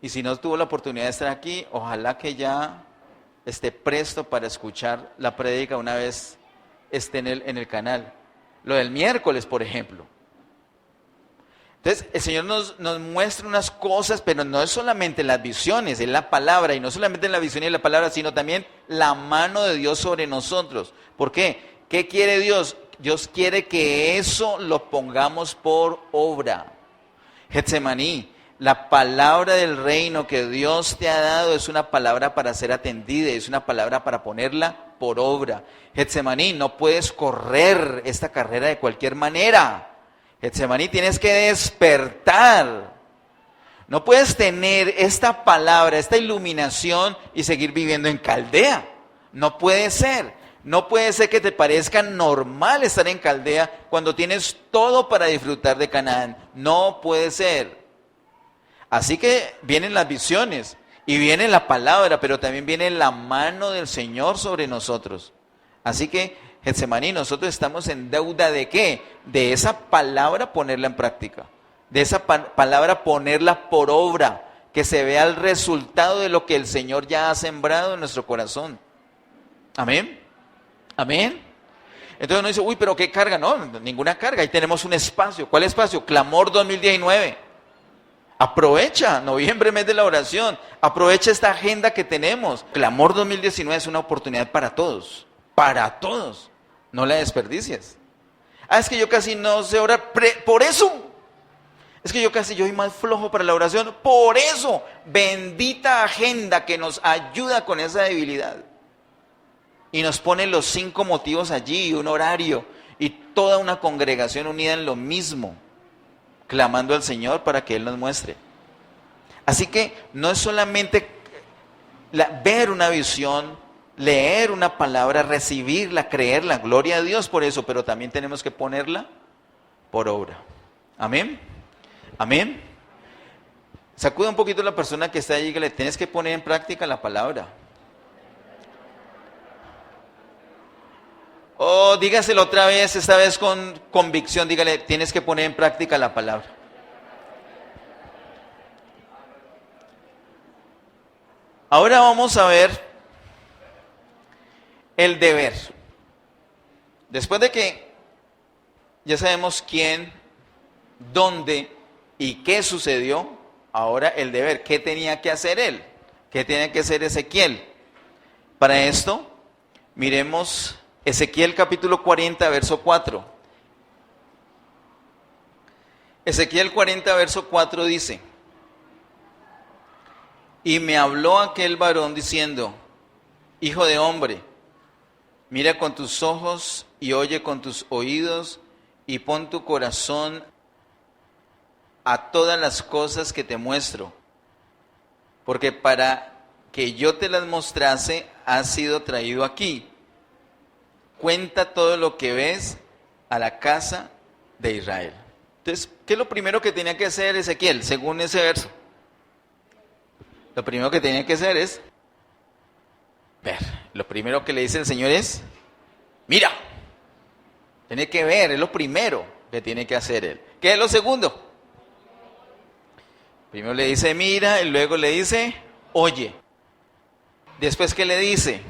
Y si no tuvo la oportunidad de estar aquí, ojalá que ya esté presto para escuchar la prédica una vez esté en el canal. Lo del miércoles, por ejemplo. Entonces, el Señor nos muestra unas cosas, pero no es solamente las visiones, es la palabra, y no solamente en la visión y la palabra, sino también la mano de Dios sobre nosotros. ¿Por qué? ¿Qué quiere Dios? Dios quiere que eso lo pongamos por obra. Getsemaní, la palabra del reino que Dios te ha dado es una palabra para ser atendida, es una palabra para ponerla por obra. Getsemaní, no puedes correr esta carrera de cualquier manera. Getsemaní, tienes que despertar. No puedes tener esta palabra, esta iluminación y seguir viviendo en Caldea. No puede ser. No puede ser que te parezca normal estar en Caldea cuando tienes todo para disfrutar de Canaán. No puede ser. Así que vienen las visiones y viene la palabra, pero también viene la mano del Señor sobre nosotros. Así que Getsemaní, nosotros estamos en deuda ¿de qué? De esa palabra ponerla en práctica, de esa palabra ponerla por obra, que se vea el resultado de lo que el Señor ya ha sembrado en nuestro corazón. Amén. Amén. Entonces uno dice, uy, pero ¿qué carga? No, ninguna carga, ahí tenemos un espacio. ¿Cuál espacio? Clamor 2019. Aprovecha, noviembre, mes de la oración, aprovecha esta agenda que tenemos. Clamor 2019 es una oportunidad para todos. Para todos, no la desperdicies. Es que yo casi no sé orar, por eso. Es que yo soy más flojo para la oración, por eso. Bendita agenda que nos ayuda con esa debilidad. Y nos pone los 5 motivos allí, un horario, y toda una congregación unida en lo mismo, clamando al Señor para que Él nos muestre. Así que no es solamente ver una visión, leer una palabra, recibirla, creerla, gloria a Dios por eso, pero también tenemos que ponerla por obra. Amén. Amén. Sacuda un poquito a la persona que está allí, que le tienes que poner en práctica la palabra. O dígaselo otra vez, esta vez con convicción, dígale, tienes que poner en práctica la palabra. Ahora vamos a ver el deber. Después de que ya sabemos quién, dónde y qué sucedió, ahora el deber. ¿Qué tenía que hacer él? ¿Qué tenía que hacer Ezequiel? Para esto, miremos Ezequiel capítulo 40, verso 4. Ezequiel 40, verso 4 dice: y me habló aquel varón diciendo, hijo de hombre, mira con tus ojos y oye con tus oídos y pon tu corazón a todas las cosas que te muestro, porque para que yo te las mostrase has sido traído aquí. Cuenta todo lo que ves a la casa de Israel. Entonces, ¿qué es lo primero que tenía que hacer Ezequiel según ese verso? Lo primero que tenía que hacer es ver. Lo primero que le dice el Señor es, mira. Tiene que ver, es lo primero que tiene que hacer él. ¿Qué es lo segundo? Primero le dice mira, y luego le dice oye. Después, ¿qué le dice?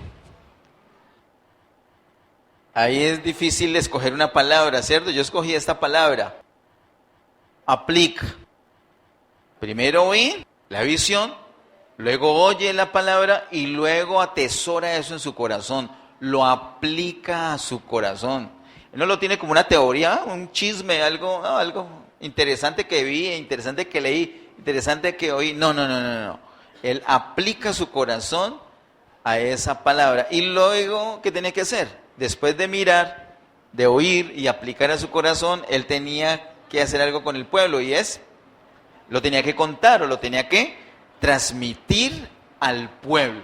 Ahí es difícil escoger una palabra, ¿cierto? Yo escogí esta palabra. Aplica. Primero oí la visión, luego oye la palabra y luego atesora eso en su corazón. Lo aplica a su corazón. Él no lo tiene como una teoría, un chisme, algo interesante que vi, interesante que leí, interesante que oí. No. Él aplica su corazón a esa palabra. Y luego, ¿qué tenía que hacer? Después de mirar, de oír y aplicar a su corazón, él tenía que hacer algo con el pueblo, y lo tenía que contar o lo tenía que transmitir al pueblo.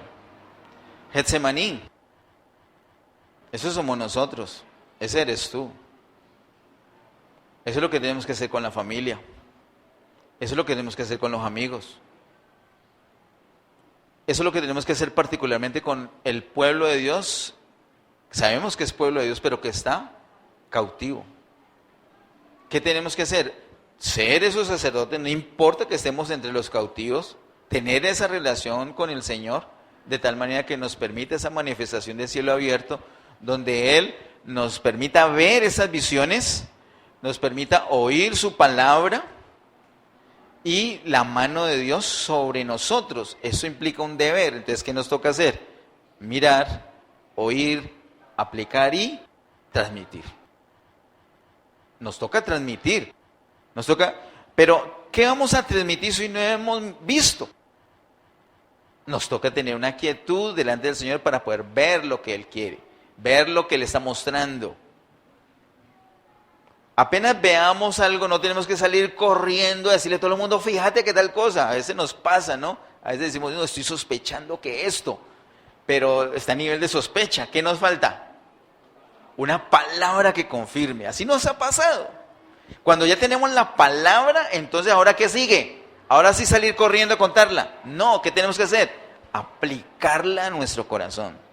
Getsemaní, eso somos nosotros, ese eres tú. Eso es lo que tenemos que hacer con la familia. Eso es lo que tenemos que hacer con los amigos. Eso es lo que tenemos que hacer particularmente con el pueblo de Dios. Sabemos que es pueblo de Dios, pero que está cautivo. ¿Qué tenemos que hacer? Ser esos sacerdotes, no importa que estemos entre los cautivos, tener esa relación con el Señor, de tal manera que nos permita esa manifestación de cielo abierto, donde Él nos permita ver esas visiones, nos permita oír su palabra y la mano de Dios sobre nosotros. Eso implica un deber. Entonces, ¿qué nos toca hacer? Mirar, oír, aplicar y transmitir. Nos toca transmitir. Pero ¿qué vamos a transmitir si no hemos visto? Nos toca tener una quietud delante del Señor para poder ver lo que Él quiere, ver lo que Él está mostrando. Apenas veamos algo, no tenemos que salir corriendo a decirle a todo el mundo, fíjate que tal cosa. A veces nos pasa, ¿no? A veces decimos, no, estoy sospechando que esto, pero está a nivel de sospecha. ¿Qué nos falta? Una palabra que confirme. Así nos ha pasado. Cuando ya tenemos la palabra, entonces ¿ahora qué sigue? Ahora sí salir corriendo a contarla. No, ¿qué tenemos que hacer? Aplicarla a nuestro corazón.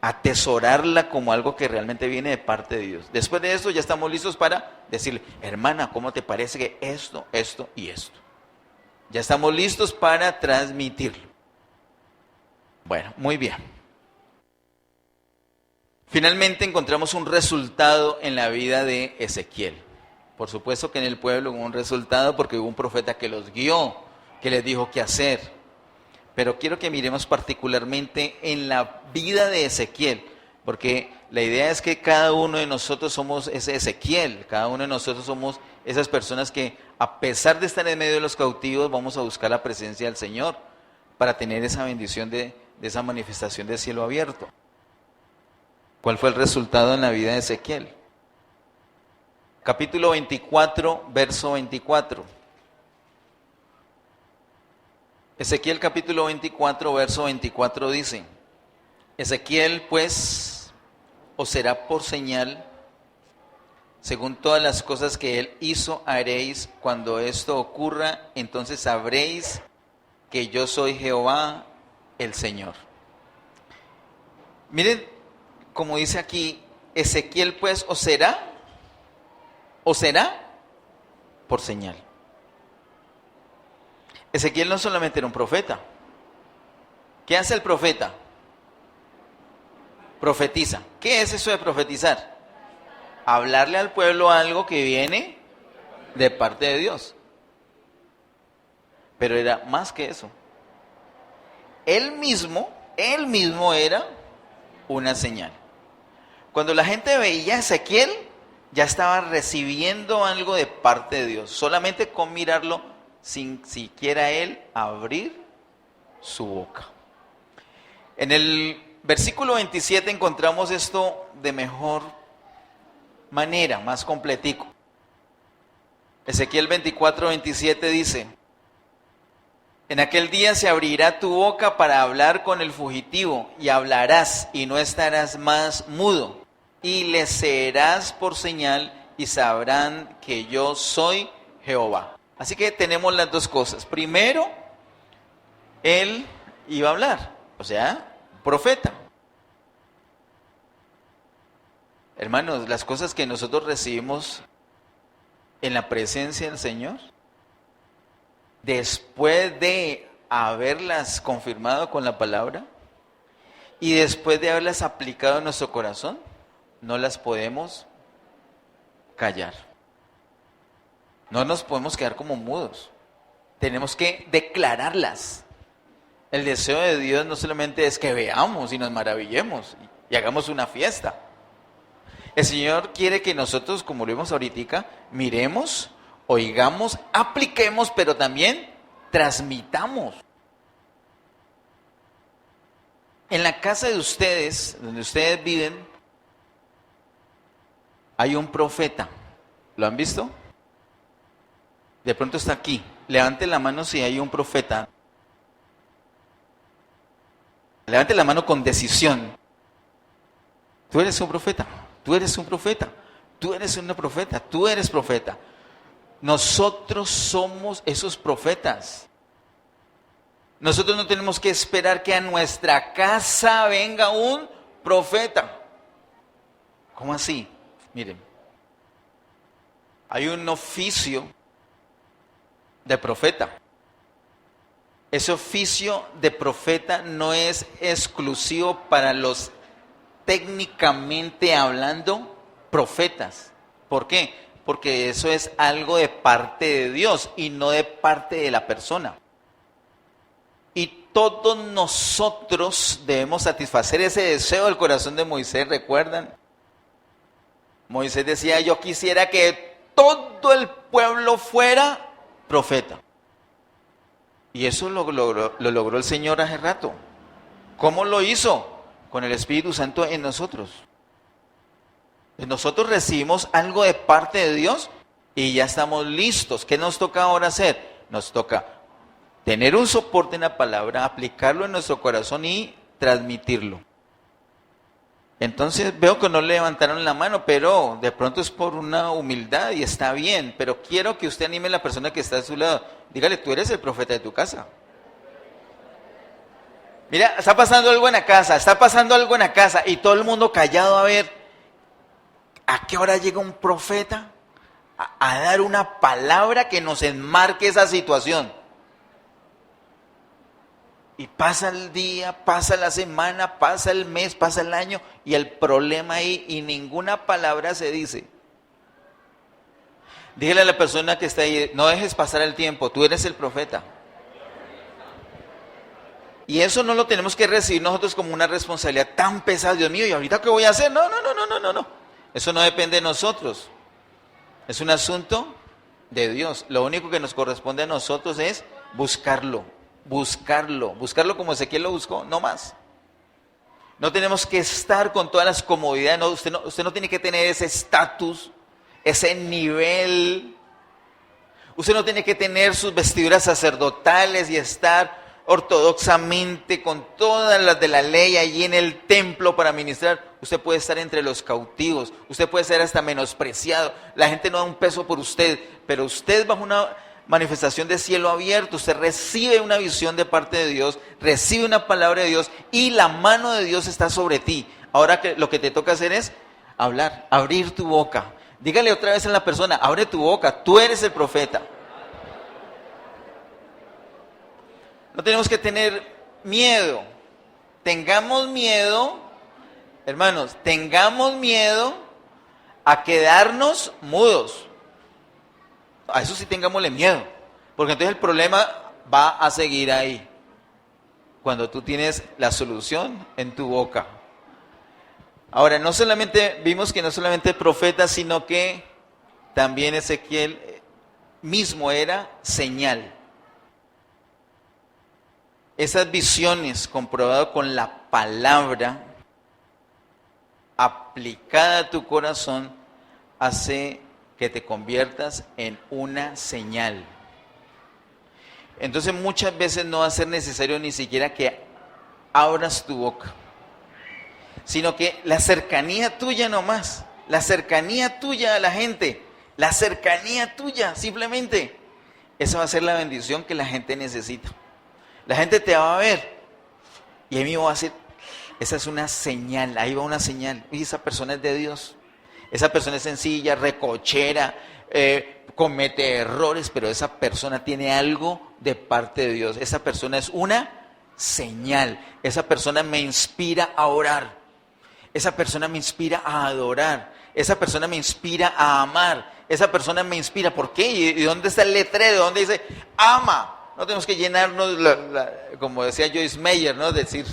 Atesorarla como algo que realmente viene de parte de Dios. Después de esto ya estamos listos para decirle, hermana, ¿cómo te parece que esto y esto? Ya estamos listos para transmitirlo. Bueno, muy bien. Finalmente encontramos un resultado en la vida de Ezequiel. Por supuesto que en el pueblo hubo un resultado porque hubo un profeta que los guió, que les dijo qué hacer. Pero quiero que miremos particularmente en la vida de Ezequiel, porque la idea es que cada uno de nosotros somos ese Ezequiel, cada uno de nosotros somos esas personas que a pesar de estar en medio de los cautivos vamos a buscar la presencia del Señor para tener esa bendición de esa manifestación del cielo abierto. ¿Cuál fue el resultado en la vida de Ezequiel? Capítulo 24, verso 24. Ezequiel capítulo 24, verso 24 dice, Ezequiel pues os será por señal, según todas las cosas que él hizo haréis. Cuando esto ocurra, entonces sabréis que yo soy Jehová el Señor. Miren, como dice aquí, Ezequiel pues os será por señal. Ezequiel no solamente era un profeta. ¿Qué hace el profeta? Profetiza. ¿Qué es eso de profetizar? Hablarle al pueblo algo que viene de parte de Dios. Pero era más que eso. Él mismo era una señal. Cuando la gente veía a Ezequiel, ya estaba recibiendo algo de parte de Dios. Solamente con mirarlo, sin siquiera él abrir su boca. En el versículo 27 encontramos esto de mejor manera, más completico. Ezequiel 24, 27 dice, en aquel día se abrirá tu boca para hablar con el fugitivo, y hablarás y no estarás más mudo, y les serás por señal y sabrán que yo soy Jehová. Así que tenemos las dos cosas. Primero, él iba a hablar, o sea, profeta. Hermanos, las cosas que nosotros recibimos en la presencia del Señor, después de haberlas confirmado con la palabra y después de haberlas aplicado en nuestro corazón, no las podemos callar. No nos podemos quedar como mudos. Tenemos que declararlas. El deseo de Dios no solamente es que veamos y nos maravillemos y hagamos una fiesta. El Señor quiere que nosotros, como lo vimos ahorita, miremos, oigamos, apliquemos, pero también transmitamos. En la casa de ustedes, donde ustedes viven, hay un profeta. ¿Lo han visto? De pronto está aquí. Levante la mano si hay un profeta. Levante la mano con decisión. Tú eres un profeta. Tú eres un profeta. Tú eres una profeta. Tú eres profeta. Nosotros somos esos profetas. Nosotros no tenemos que esperar que a nuestra casa venga un profeta. ¿Cómo así? Miren, hay un oficio de profeta. Ese oficio de profeta no es exclusivo para los técnicamente hablando profetas. ¿Por qué? Porque eso es algo de parte de Dios y no de parte de la persona. Y todos nosotros debemos satisfacer ese deseo del corazón de Moisés, ¿recuerdan? Moisés decía, yo quisiera que todo el pueblo fuera profeta. Y eso lo logró el Señor hace rato. ¿Cómo lo hizo? Con el Espíritu Santo en nosotros. Nosotros recibimos algo de parte de Dios y ya estamos listos. ¿Qué nos toca ahora hacer? Nos toca tener un soporte en la palabra, aplicarlo en nuestro corazón y transmitirlo. Entonces veo que no levantaron la mano, pero de pronto es por una humildad y está bien. Pero quiero que usted anime a la persona que está a su lado. Dígale, tú eres el profeta de tu casa. Mira, está pasando algo en la casa, está pasando algo en la casa y todo el mundo callado a ver a qué hora llega un profeta a dar una palabra que nos enmarque esa situación. Y pasa el día, pasa la semana, pasa el mes, pasa el año y el problema ahí y ninguna palabra se dice. Dígale a la persona que está ahí, no dejes pasar el tiempo, tú eres el profeta. Y eso no lo tenemos que recibir nosotros como una responsabilidad tan pesada. Dios mío, ¿y ahorita qué voy a hacer? No. Eso no depende de nosotros. Es un asunto de Dios. Lo único que nos corresponde a nosotros es buscarlo como Ezequiel lo buscó, no más. No tenemos que estar con todas las comodidades, no, usted no tiene que tener ese estatus, ese nivel. Usted no tiene que tener sus vestiduras sacerdotales y estar ortodoxamente con todas las de la ley allí en el templo para ministrar. Usted puede estar entre los cautivos, usted puede ser hasta menospreciado, la gente no da un peso por usted, pero usted bajo una manifestación de cielo abierto, usted recibe una visión de parte de Dios, recibe una palabra de Dios y la mano de Dios está sobre ti. Ahora lo que te toca hacer es hablar, abrir tu boca. Dígale otra vez a la persona, abre tu boca, tú eres el profeta. No tenemos que tener miedo. Tengamos miedo, hermanos, tengamos miedo a quedarnos mudos. A eso sí tengámosle miedo, porque entonces el problema va a seguir ahí, cuando tú tienes la solución en tu boca. Ahora, vimos que no solamente profeta, sino que también Ezequiel mismo era señal. Esas visiones comprobadas con la palabra aplicada a tu corazón hace que te conviertas en una señal. Entonces muchas veces no va a ser necesario ni siquiera que abras tu boca, sino que la cercanía tuya nomás, la cercanía tuya a la gente, la cercanía tuya simplemente, esa va a ser la bendición que la gente necesita. La gente te va a ver y ahí mismo va a decir, esa es una señal, ahí va una señal, y esa persona es de Dios. Esa persona es sencilla, recochera, comete errores, pero esa persona tiene algo de parte de Dios. Esa persona es una señal. Esa persona me inspira a orar. Esa persona me inspira a adorar. Esa persona me inspira a amar. Esa persona me inspira. ¿Por qué? ¿Y dónde está el letrero? ¿Dónde dice ama? No tenemos que llenarnos, como decía Joyce Meyer, ¿no? Decir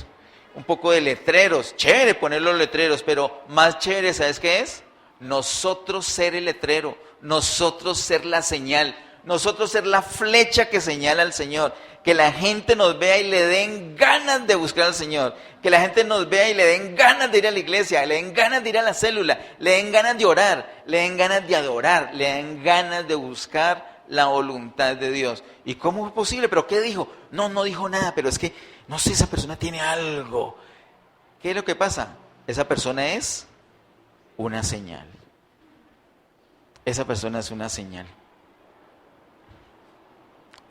un poco de letreros. Chévere poner los letreros, pero más chévere, ¿sabes qué es? Nosotros ser el letrero, nosotros ser la señal, nosotros ser la flecha que señala al Señor, que la gente nos vea y le den ganas de buscar al Señor, que la gente nos vea y le den ganas de ir a la iglesia, le den ganas de ir a la célula, le den ganas de orar, le den ganas de adorar, le den ganas de buscar la voluntad de Dios. ¿Y cómo es posible? ¿Pero qué dijo? No dijo nada, pero es que, no sé, esa persona tiene algo. ¿Qué es lo que pasa? Esa persona es una señal. Esa persona es una señal.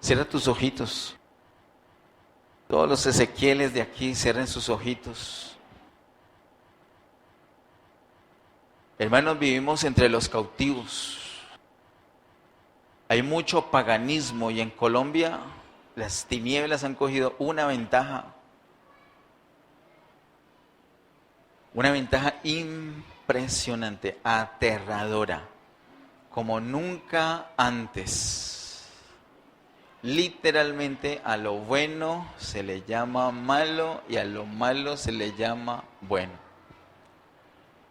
Cierra tus ojitos. Todos los Ezequieles de aquí, cierren sus ojitos. Hermanos, vivimos entre los cautivos. Hay mucho paganismo y en Colombia las tinieblas han cogido una ventaja. Una ventaja impresionante, aterradora, como nunca antes. Literalmente a lo bueno se le llama malo y a lo malo se le llama bueno.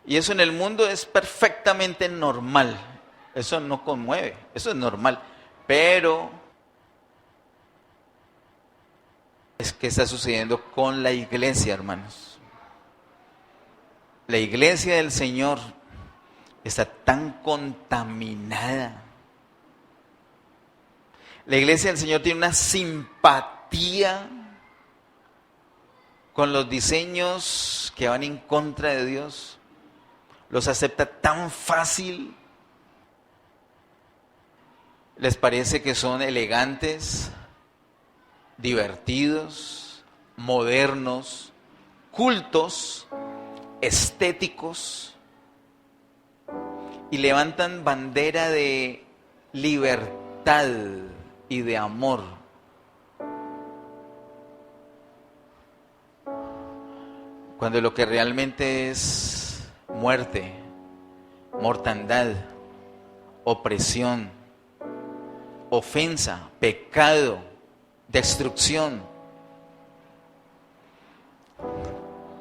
Y eso en el mundo es perfectamente normal. Eso no conmueve, eso es normal. Pero es que está sucediendo con la iglesia, hermanos. La iglesia del Señor está tan contaminada. La iglesia del Señor tiene una simpatía con los diseños que van en contra de Dios. Los acepta tan fácil. Les parece que son elegantes, divertidos, modernos, cultos, estéticos, y levantan bandera de libertad y de amor. Cuando lo que realmente es muerte, mortandad, opresión, ofensa, pecado, destrucción.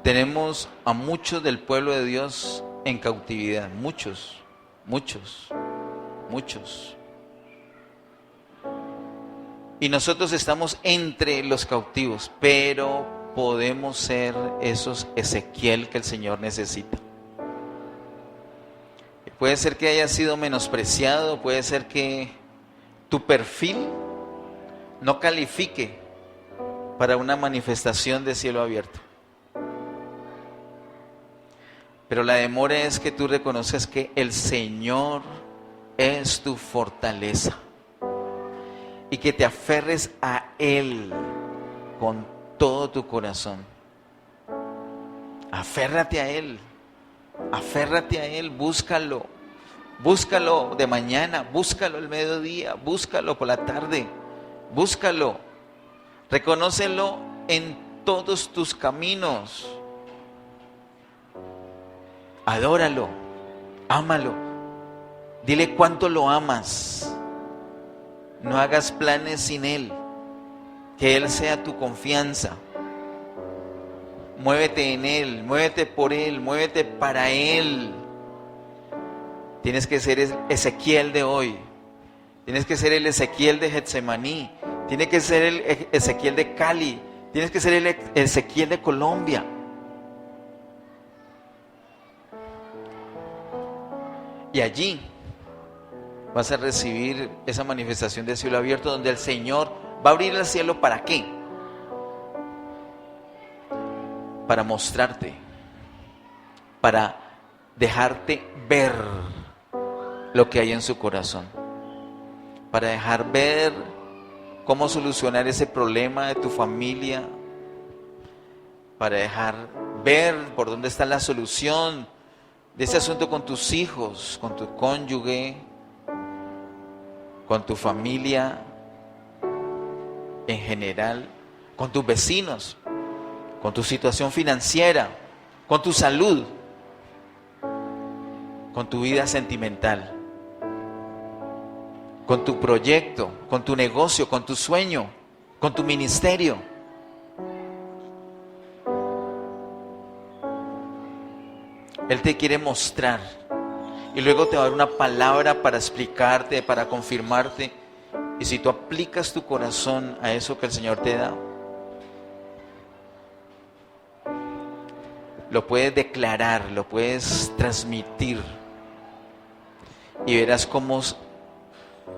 Tenemos a muchos del pueblo de Dios en cautividad, muchos. Y nosotros estamos entre los cautivos, pero podemos ser esos Ezequiel que el Señor necesita. Puede ser que haya sido menospreciado, puede ser que tu perfil no califique para una manifestación de cielo abierto. Pero la demora es que tú reconozcas que el Señor es tu fortaleza y que te aferres a Él con todo tu corazón. Aférrate a Él, búscalo de mañana, búscalo al mediodía, búscalo por la tarde, búscalo, reconócelo en todos tus caminos. Adóralo, ámalo, dile cuánto lo amas. No hagas planes sin Él, que Él sea tu confianza. Muévete en Él, muévete por Él, muévete para Él. Tienes que ser el Ezequiel de hoy, tienes que ser el Ezequiel de Getsemaní, tienes que ser el Ezequiel de Cali, tienes que ser el Ezequiel de Colombia. Y allí vas a recibir esa manifestación de cielo abierto donde el Señor va a abrir el cielo. ¿Para qué? Para mostrarte, para dejarte ver lo que hay en su corazón, para dejar ver cómo solucionar ese problema de tu familia, para dejar ver por dónde está la solución de ese asunto con tus hijos, con tu cónyuge, con tu familia en general, con tus vecinos, con tu situación financiera, con tu salud, con tu vida sentimental, con tu proyecto, con tu negocio, con tu sueño, con tu ministerio. Él te quiere mostrar y luego te va a dar una palabra para explicarte, para confirmarte Y si tú aplicas tu corazón a eso que el Señor te da, lo puedes declarar, lo puedes transmitir, y verás cómo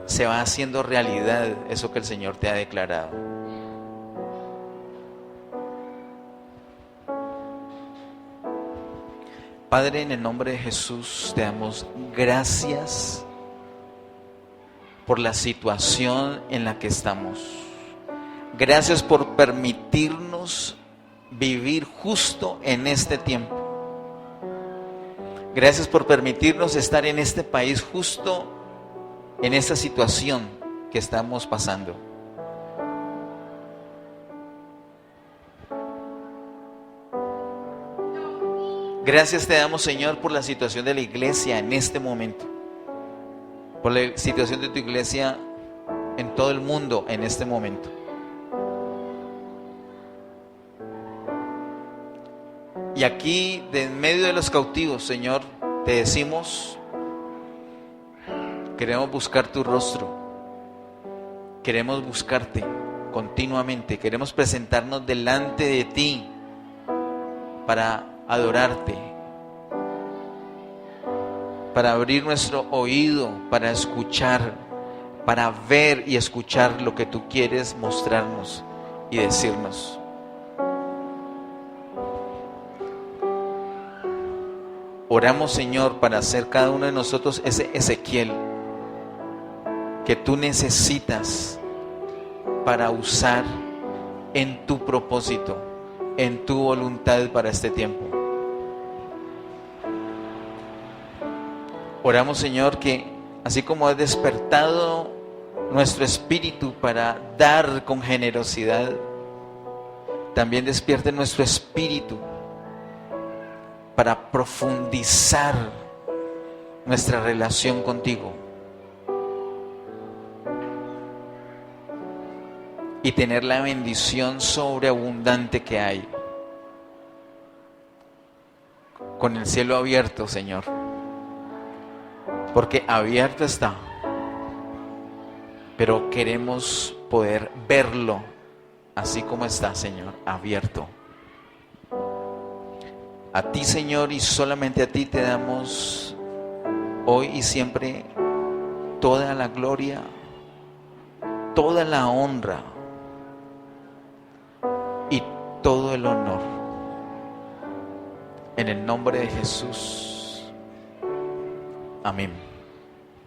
se va haciendo realidad eso que el Señor te ha declarado. Padre, en el nombre de Jesús te damos gracias por la situación en la que estamos. Gracias por permitirnos vivir justo en este tiempo. Gracias por permitirnos estar en este país justo en esta situación que estamos pasando. Gracias te damos, Señor, por la situación de la iglesia en este momento, por la situación de tu iglesia en todo el mundo en este momento. Y aquí, de en medio de los cautivos, Señor, te decimos, queremos buscar tu rostro, queremos buscarte continuamente, queremos presentarnos delante de ti para adorarte, para abrir nuestro oído, para escuchar, para ver y escuchar lo que tú quieres mostrarnos y decirnos. Oramos, Señor, para hacer cada uno de nosotros ese Ezequiel que tú necesitas para usar en tu propósito, en tu voluntad para este tiempo. Oramos, Señor, que así como has despertado nuestro espíritu para dar con generosidad, también despierte nuestro espíritu para profundizar nuestra relación contigo y tener la bendición sobreabundante que hay con el cielo abierto, Señor, porque abierto está, pero queremos poder verlo así como está, Señor, abierto. A ti, Señor, y solamente a ti te damos hoy y siempre toda la gloria, toda la honra y todo el honor. En el nombre de Jesús. Amén.